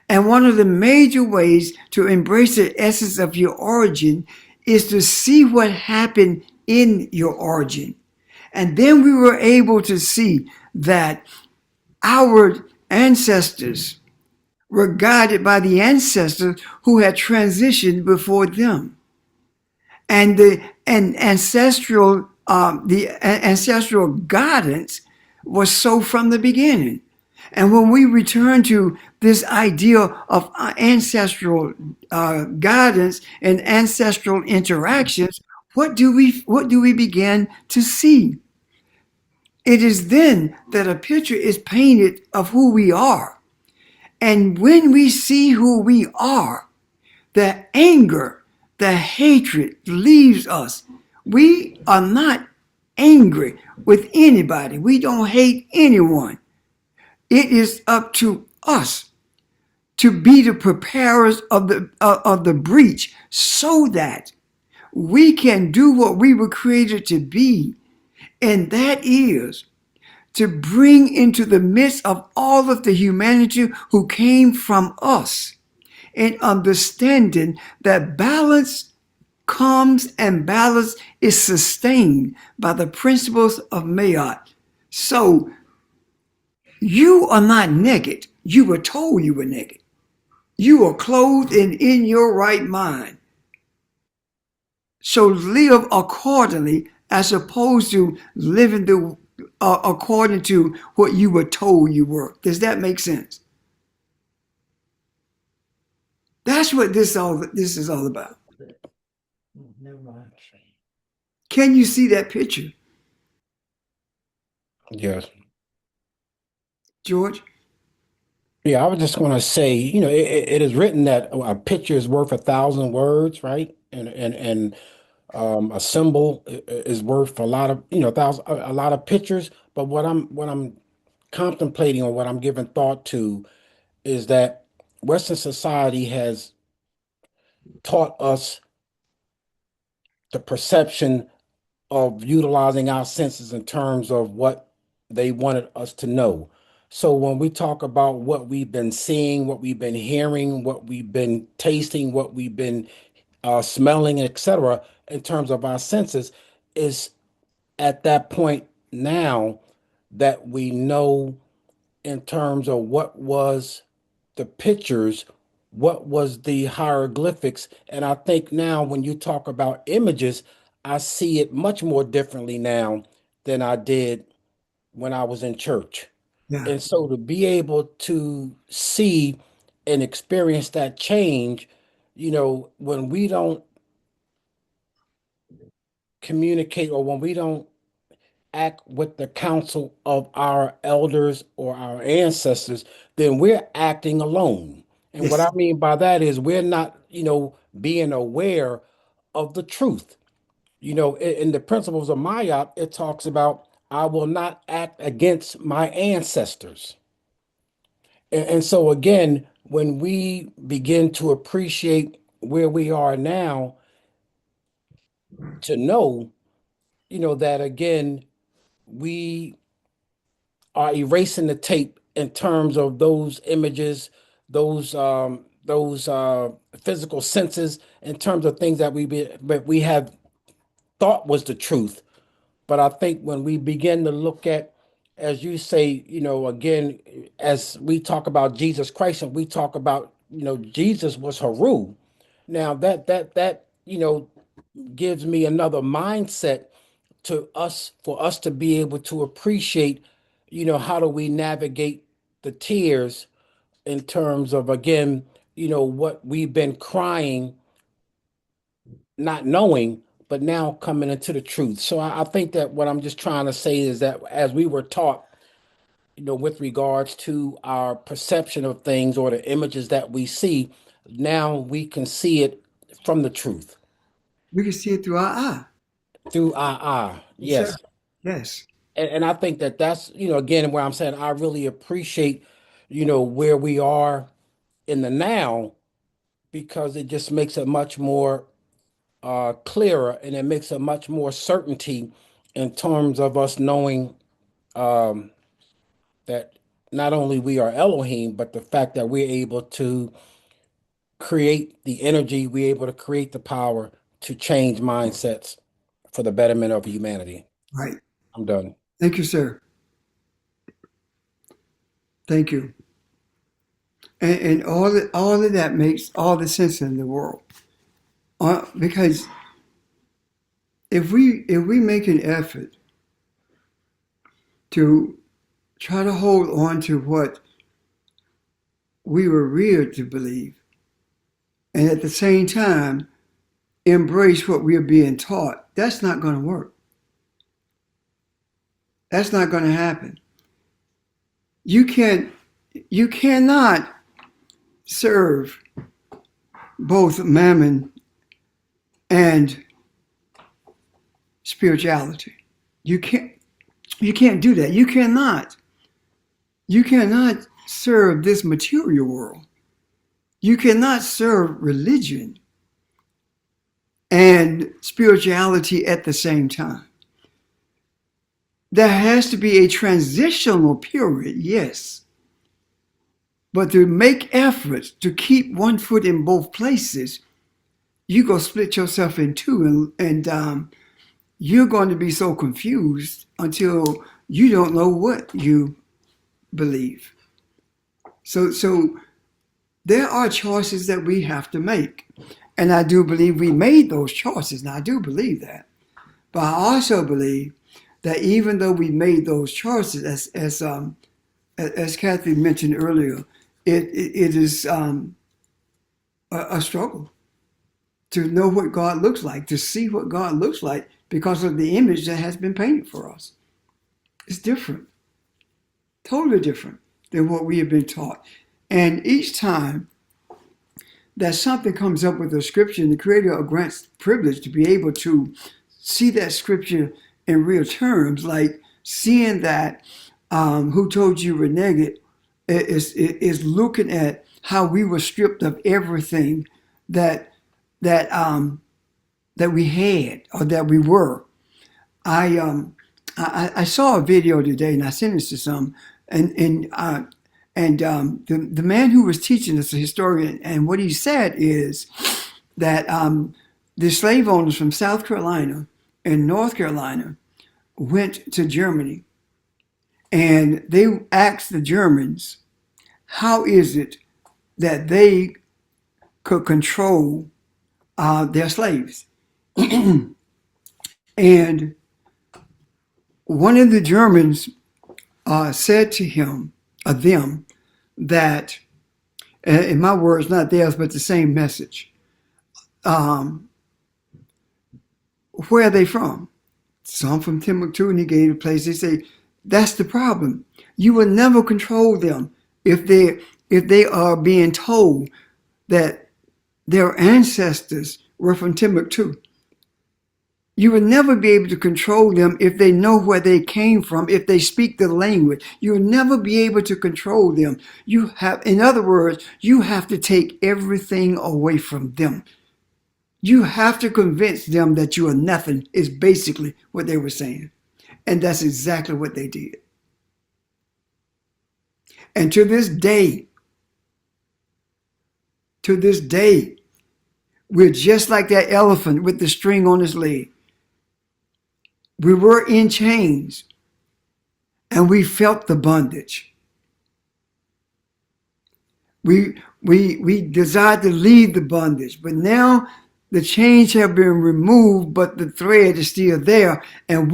And one of the major ways to embrace the essence of your origin is to see what happened in your origin. And then we were able to see that our ancestors were guided by the ancestors who had transitioned before them. And the ancestral guidance was so from the beginning. And when we return to this idea of ancestral guidance and ancestral interactions, what do we begin to see? It is then that a picture is painted of who we are. And when we see who we are, the anger, the hatred leaves us. We are not angry with anybody. We don't hate anyone. It is up to us to be the preparers of the breach so that we can do what we were created to be. And that is to bring into the midst of all of the humanity who came from us, and understanding that balance comes and balance is sustained by the principles of Mayat. So you are not naked. You were told you were naked. You are clothed and in your right mind. So live accordingly as opposed to living according to what you were told you were. Does that make sense? That's what this is all about. Can you see that picture, Yes. George? Yeah, I was just going to say, it is written that a picture is worth 1,000 words, right? And a symbol is worth a lot of, a lot of pictures. But what I'm contemplating or what I'm giving thought to is that Western society has taught us the perception of utilizing our senses in terms of what they wanted us to know. So when we talk about what we've been seeing, what we've been hearing, what we've been tasting, what we've been smelling, etc., in terms of our senses, is at that point now that we know in terms of what was the pictures, what was the hieroglyphics. And I think now when you talk about images, I see it much more differently now than I did when I was in church. Yeah. And so to be able to see and experience that change, when we don't communicate or when we don't act with the counsel of our elders or our ancestors, then we're acting alone. And what I Yes. mean by that is we're not, being aware of the truth. In the principles of Maya, it talks about, I will not act against my ancestors. And so, again, when we begin to appreciate where we are now, to know, that again, we are erasing the tape in terms of those images, those physical senses, in terms of things that we have thought was the truth. But I think when we begin to look at, as you say, again, as we talk about Jesus Christ and we talk about, Jesus was Haru. Now that gives me another mindset for us to be able to appreciate, how do we navigate the tears in terms of, again, what we've been crying, not knowing, but now coming into the truth. So I think that what I'm just trying to say is that as we were taught, with regards to our perception of things or the images that we see, now we can see it from the truth We can see it through our eye. through our eye. Yes, sir. Yes. Yes. And I think that that's, again, where I'm saying I really appreciate, where we are in the now, because it just makes it much more clearer, and it makes it much more certainty in terms of us knowing um, that not only we are Elohim, but the fact that we're able to create the energy, we're able to create the power to change mindsets for the betterment of humanity. Right. I'm done. Thank you, sir. Thank you. And all of that makes all the sense in the world. Because if we make an effort to try to hold on to what we were reared to believe, and at the same time embrace what we are being taught, that's not going to work. That's not going to happen. You cannot serve both mammon and spirituality. You can't do that. You cannot serve this material world. You cannot serve religion and spirituality at the same time. There has to be a transitional period, yes. But to make efforts to keep one foot in both places, you go split yourself in two, and you're going to be so confused until you don't know what you believe. So there are choices that we have to make. And I do believe we made those choices. And I do believe that. But I also believe that even though we made those choices, as Kathy mentioned earlier, it is a struggle to know what God looks like, to see what God looks like because of the image that has been painted for us. It's different, totally different than what we have been taught. And each time that something comes up with a scripture, and the Creator grants privilege to be able to see that scripture in real terms, like seeing that who told you were naked is looking at how we were stripped of everything that we had or that we were. I saw a video today, and I sent it to some, and the man who was teaching us, a historian, and what he said is that the slave owners from South Carolina and North Carolina went to Germany, and they asked the Germans, how is it that they could control their slaves? And one of the Germans said to them, that, in my words, not theirs, but the same message. Where are they from? Some from Timbuktu, and he gave a place. They say, that's the problem. You will never control them if they are being told that their ancestors were from Timbuktu. You will never be able to control them if they know where they came from, if they speak the language. You will never be able to control them. In other words, you have to take everything away from them. You have to convince them that you are nothing, is basically what they were saying. And that's exactly what they did. And to this day, we're just like that elephant with the string on his leg. We were in chains and we felt the bondage. We desired to leave the bondage, but now the chains have been removed, but the thread is still there. And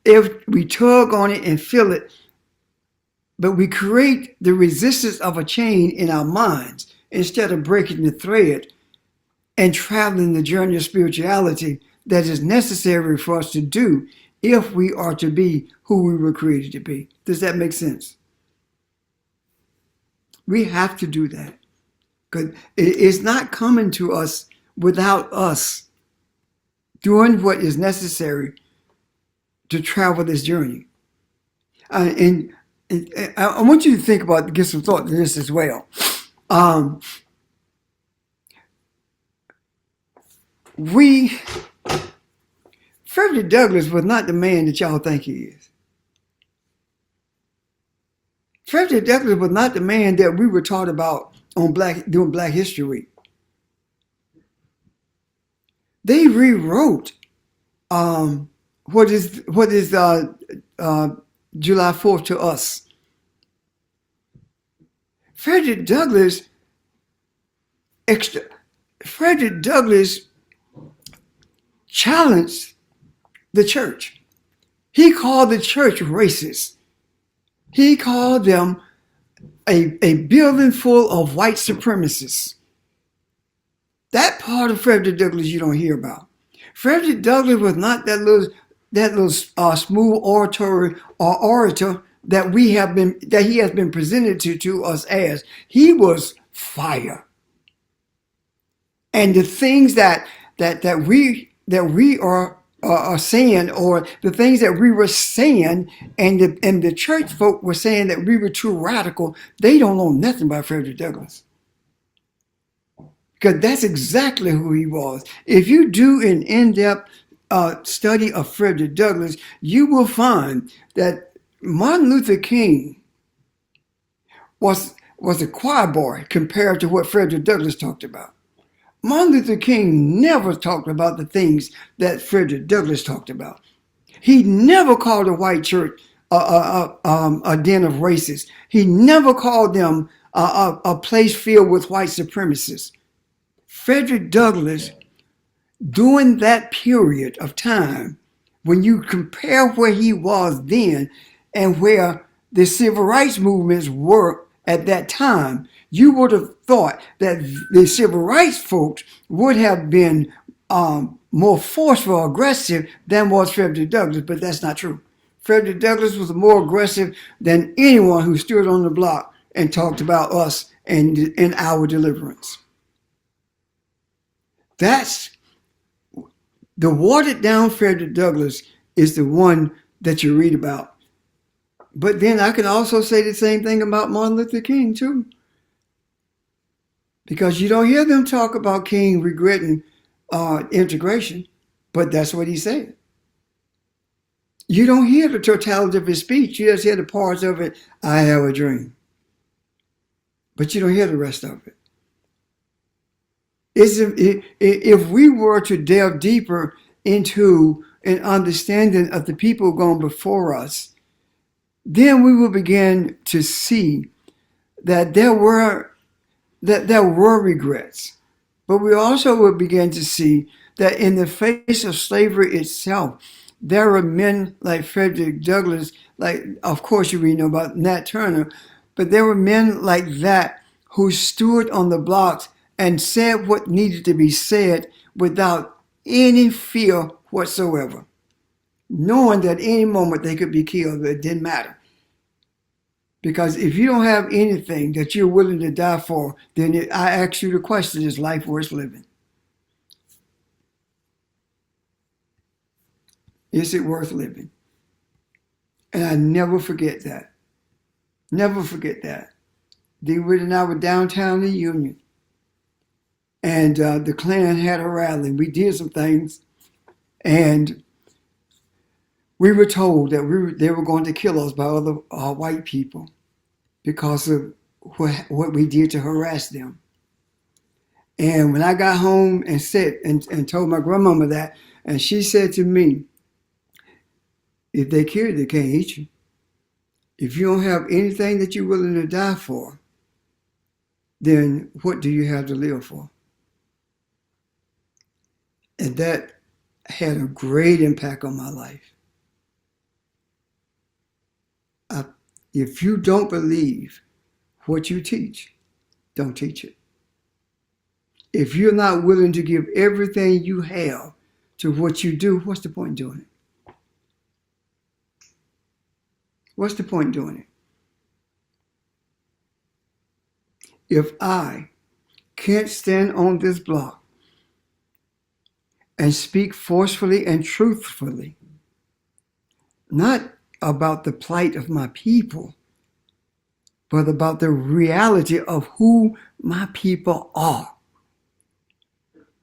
if we tug on it and feel it, but we create the resistance of a chain in our minds instead of breaking the thread and traveling the journey of spirituality that is necessary for us to do if we are to be who we were created to be. Does that make sense? We have to do that, because it's not coming to us without us doing what is necessary to travel this journey. And I want you to think about, give some thought to this as well. Frederick Douglass was not the man that y'all think he is. Frederick Douglass was not the man that we were taught about during Black History Week. They rewrote what is July 4th to us. Frederick Douglass challenged the church. He called the church racist. He called them a building full of white supremacists. That part of Frederick Douglass you don't hear about. Frederick Douglass was not that little smooth orator that he has been presented to us as. He was fire. And the things that we are saying, or the things that we were saying, and the church folk were saying that we were too radical, they don't know nothing about Frederick Douglass. Because that's exactly who he was. If you do an in-depth study of Frederick Douglass, you will find that Martin Luther King was a choir boy compared to what Frederick Douglass talked about. Martin Luther King never talked about the things that Frederick Douglass talked about. He never called the white church a den of racists. He never called them a place filled with white supremacists. Frederick Douglass, during that period of time, when you compare where he was then and where the civil rights movements were at that time, you would have thought that the civil rights folks would have been more forceful, aggressive than was Frederick Douglass, but that's not true. Frederick Douglass was more aggressive than anyone who stood on the block and talked about us and our deliverance. That's the watered down Frederick Douglass is the one that you read about. But then I can also say the same thing about Martin Luther King too. Because you don't hear them talk about King regretting integration, but that's what he said. You don't hear the totality of his speech. You just hear the parts of it, I have a dream. But you don't hear the rest of it. If we were to delve deeper into an understanding of the people gone before us, then we will begin to see that there were regrets. But we also will begin to see that in the face of slavery itself, there were men like Frederick Douglass, like, of course, you know about Nat Turner, but there were men like that who stood on the blocks and said what needed to be said without any fear whatsoever, knowing that any moment they could be killed, but it didn't matter. Because if you don't have anything that you're willing to die for, then I ask you the question, is life worth living? Is it worth living? And I never forget that. Never forget that. DeWitt and I were downtown in Union. And the Klan had a rally. We did some things. And we were told that they were going to kill us by other white people because of what we did to harass them. And when I got home and said and told my grandmama that, and she said to me, if they kill you, they can't eat you. If you don't have anything that you're willing to die for, then what do you have to live for? And that had a great impact on my life. If you don't believe what you teach, don't teach it. If you're not willing to give everything you have to what you do, what's the point in doing it? What's the point in doing it? If I can't stand on this block and speak forcefully and truthfully, not about the plight of my people, but about the reality of who my people are.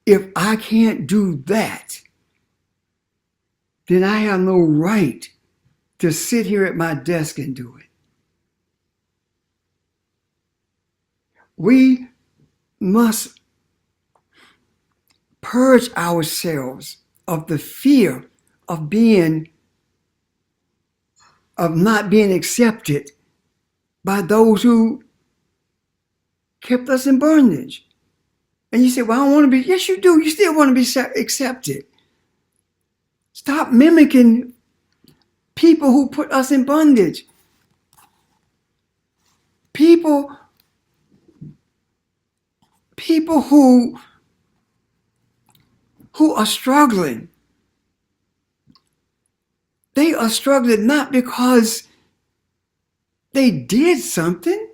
If I can't do that, then I have no right to sit here at my desk and do it. We must purge ourselves of the fear of not being accepted by those who kept us in bondage. And you say, well, I don't want to be. Yes, you do. You still want to be accepted. Stop mimicking people who put us in bondage. People who are struggling. They are struggling not because they did something.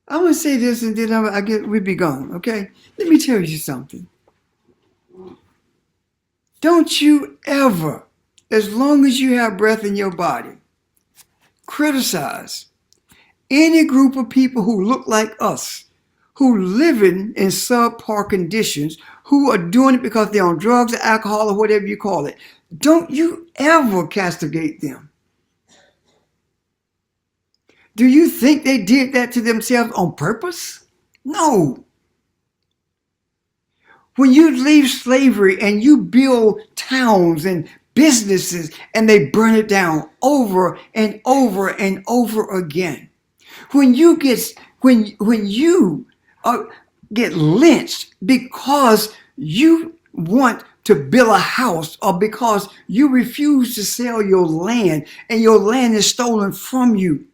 I'm going to say this and then we'll be gone, okay? Let me tell you something. Don't you ever, as long as you have breath in your body, criticize any group of people who look like us, who living in subpar conditions, who are doing it because they're on drugs or alcohol or whatever you call it. Don't you ever castigate them. Do you think they did that to themselves on purpose? No. When you leave slavery and you build towns and businesses and they burn it down over and over and over again. When you get lynched because you want to build a house or because you refuse to sell your land and your land is stolen from you.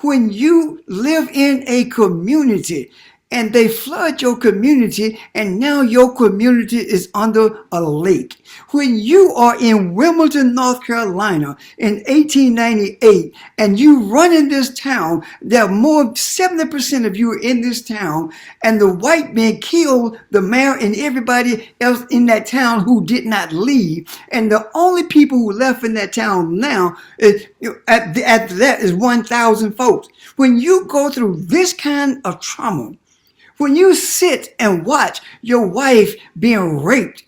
When you live in a community and they flood your community and now your community is under a lake. When you are in Wilmington, North Carolina in 1898 and you run in this town, there are more 70% of you are in this town and the white men killed the mayor and everybody else in that town who did not leave. And the only people who left in that town now after that is 1,000 folks. When you go through this kind of trauma, when you sit and watch your wife being raped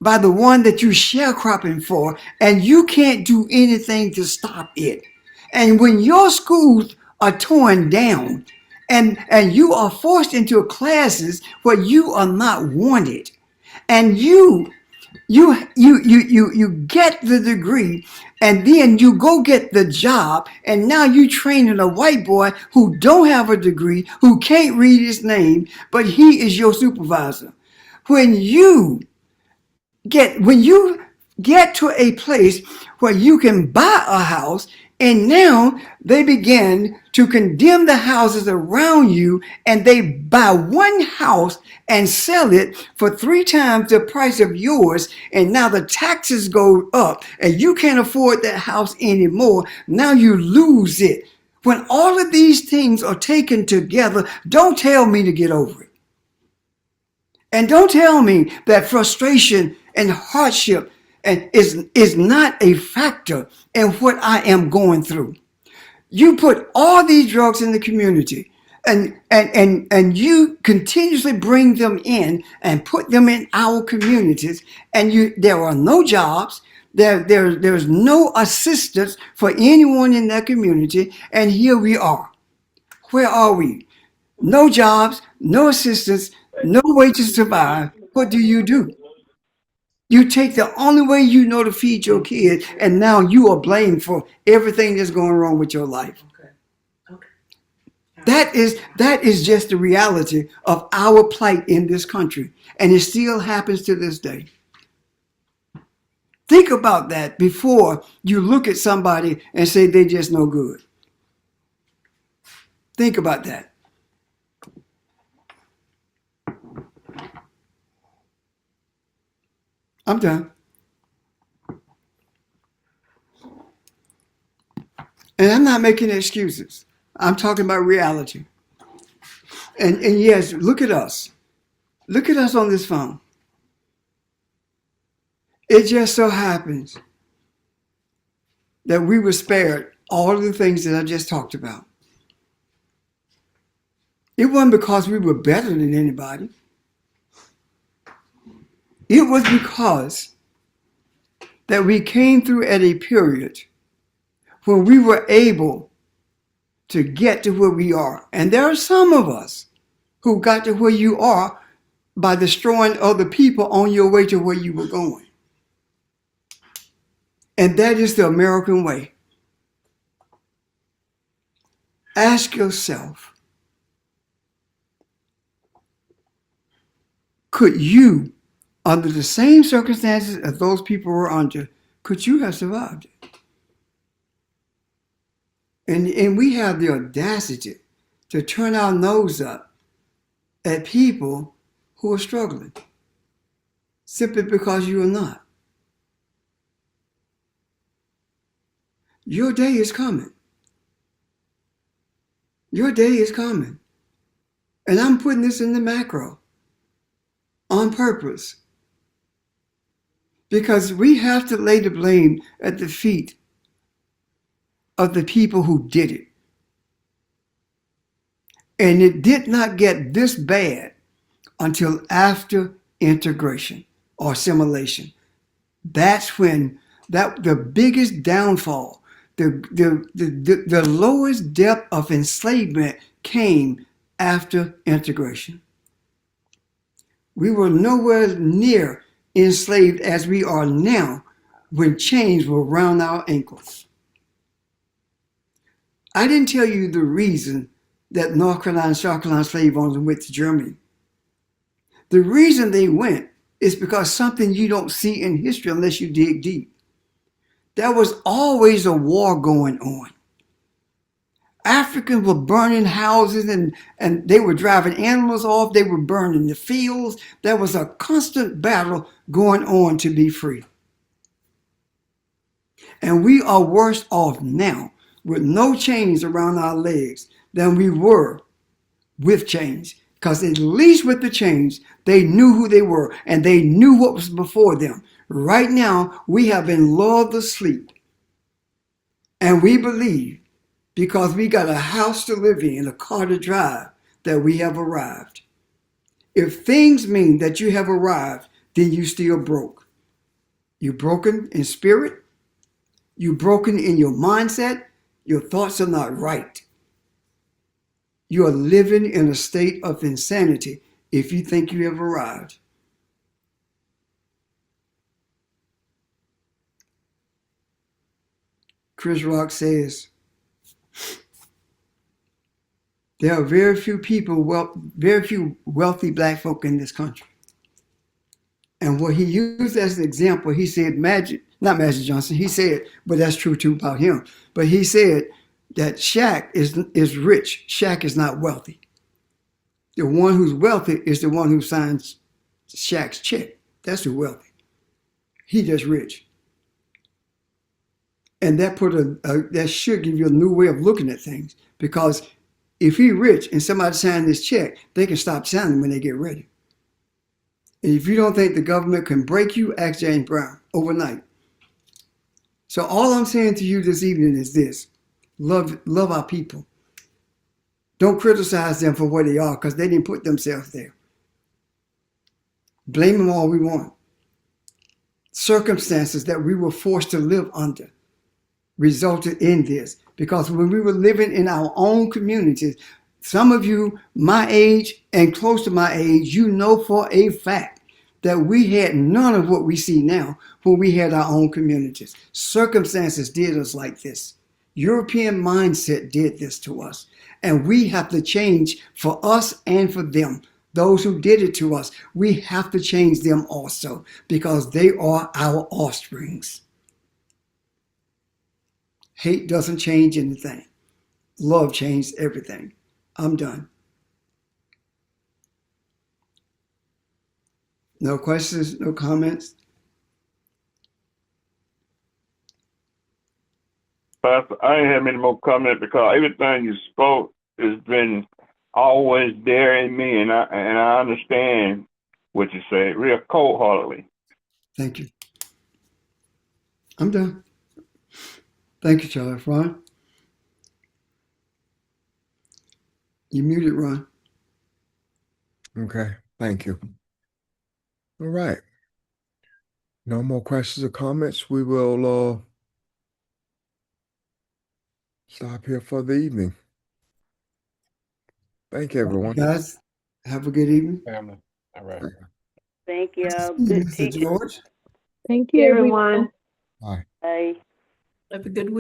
by the one that you sharecropping for, and you can't do anything to stop it, and when your schools are torn down, and you are forced into classes where you are not wanted, and you get the degree and then you go get the job and now you training a white boy who don't have a degree, who can't read his name, but he is your supervisor. when you get to a place where you can buy a house, and now they begin to condemn the houses around you, and they buy one house and sell it for 3 times the price of yours, and now the taxes go up and you can't afford that house anymore. Now you lose it. When all of these things are taken together, don't tell me to get over it. And don't tell me that frustration and hardship is not a factor in what I am going through. You put all these drugs in the community, and you continuously bring them in and put them in our communities, and there are no jobs. There's no assistance for anyone in that community, and here we are. Where are we? No jobs, no assistance, no way to survive. What do? You take the only way you know to feed your kid, and now you are blamed for everything that's going wrong with your life. That is just the reality of our plight in this country, and it still happens to this day. Think about that before you look at somebody and say they're just no good. Think about that. I'm done. And I'm not making excuses. I'm talking about reality. And yes, look at us. Look at us on this phone. It just so happens that we were spared all of the things that I just talked about. It wasn't because we were better than anybody. It was because that we came through at a period when we were able to get to where we are. And there are some of us who got to where you are by destroying other people on your way to where you were going. And that is the American way. Ask yourself, could you, under the same circumstances as those people were under, could you have survived it? And we have the audacity to turn our nose up at people who are struggling simply because you are not. Your day is coming. Your day is coming. And I'm putting this in the macro on purpose, because we have to lay the blame at the feet of the people who did it. And it did not get this bad until after integration or assimilation. That's when the biggest downfall, the lowest depth of enslavement came after integration. We were nowhere near enslaved as we are now when chains were around our ankles. I didn't tell you the reason that North Carolina and South Carolina slave owners went to Germany. The reason they went is because something you don't see in history unless you dig deep. There was always a war going on. Africans were burning houses and they were driving animals off. They were burning the fields. There was a constant battle going on to be free. And we are worse off now with no chains around our legs than we were with chains. Because at least with the chains, they knew who they were and they knew what was before them. Right now, we have been lulled to sleep. And we believe, because we got a house to live in, a car to drive, that we have arrived. If things mean that you have arrived, then you still broke. You're broken in spirit. You're broken in your mindset. Your thoughts are not right. You are living in a state of insanity if you think you have arrived. Chris Rock says, there are very few wealthy black folk in this country. And what he used as an example, he said, not Magic Johnson, he said, but that's true too about him. But he said that Shaq is rich. Shaq is not wealthy. The one who's wealthy is the one who signs Shaq's check. That's who's wealthy. He just rich. And that that should give you a new way of looking at things, because if he rich and somebody signs this check, they can stop signing when they get ready. And if you don't think the government can break you, ask James Brown overnight. So all I'm saying to you this evening is this: love our people. Don't criticize them for what they are, because they didn't put themselves there. Blame them all we want. Circumstances that we were forced to live under resulted in this, because when we were living in our own communities, some of you my age and close to my age, you know for a fact that we had none of what we see now when we had our own communities. Circumstances did us like this. European mindset did this to us. And we have to change for us and for them. Those who did it to us, we have to change them also, because they are our offsprings. Hate doesn't change anything. Love changed everything. I'm done. No questions, no comments? Pastor, I ain't have any more comment because everything you spoke has been always there in me, and I understand what you say real cold-heartedly. Thank you. I'm done. Thank you, Charlie. Ron? You muted, Ron. Okay, thank you. All right. No more questions or comments. We will stop here for the evening. Thank you, everyone. Guys, have a good evening. Family. All right. Thank you. Mr. George. Thank you, everyone. Bye. Bye. Have a good week.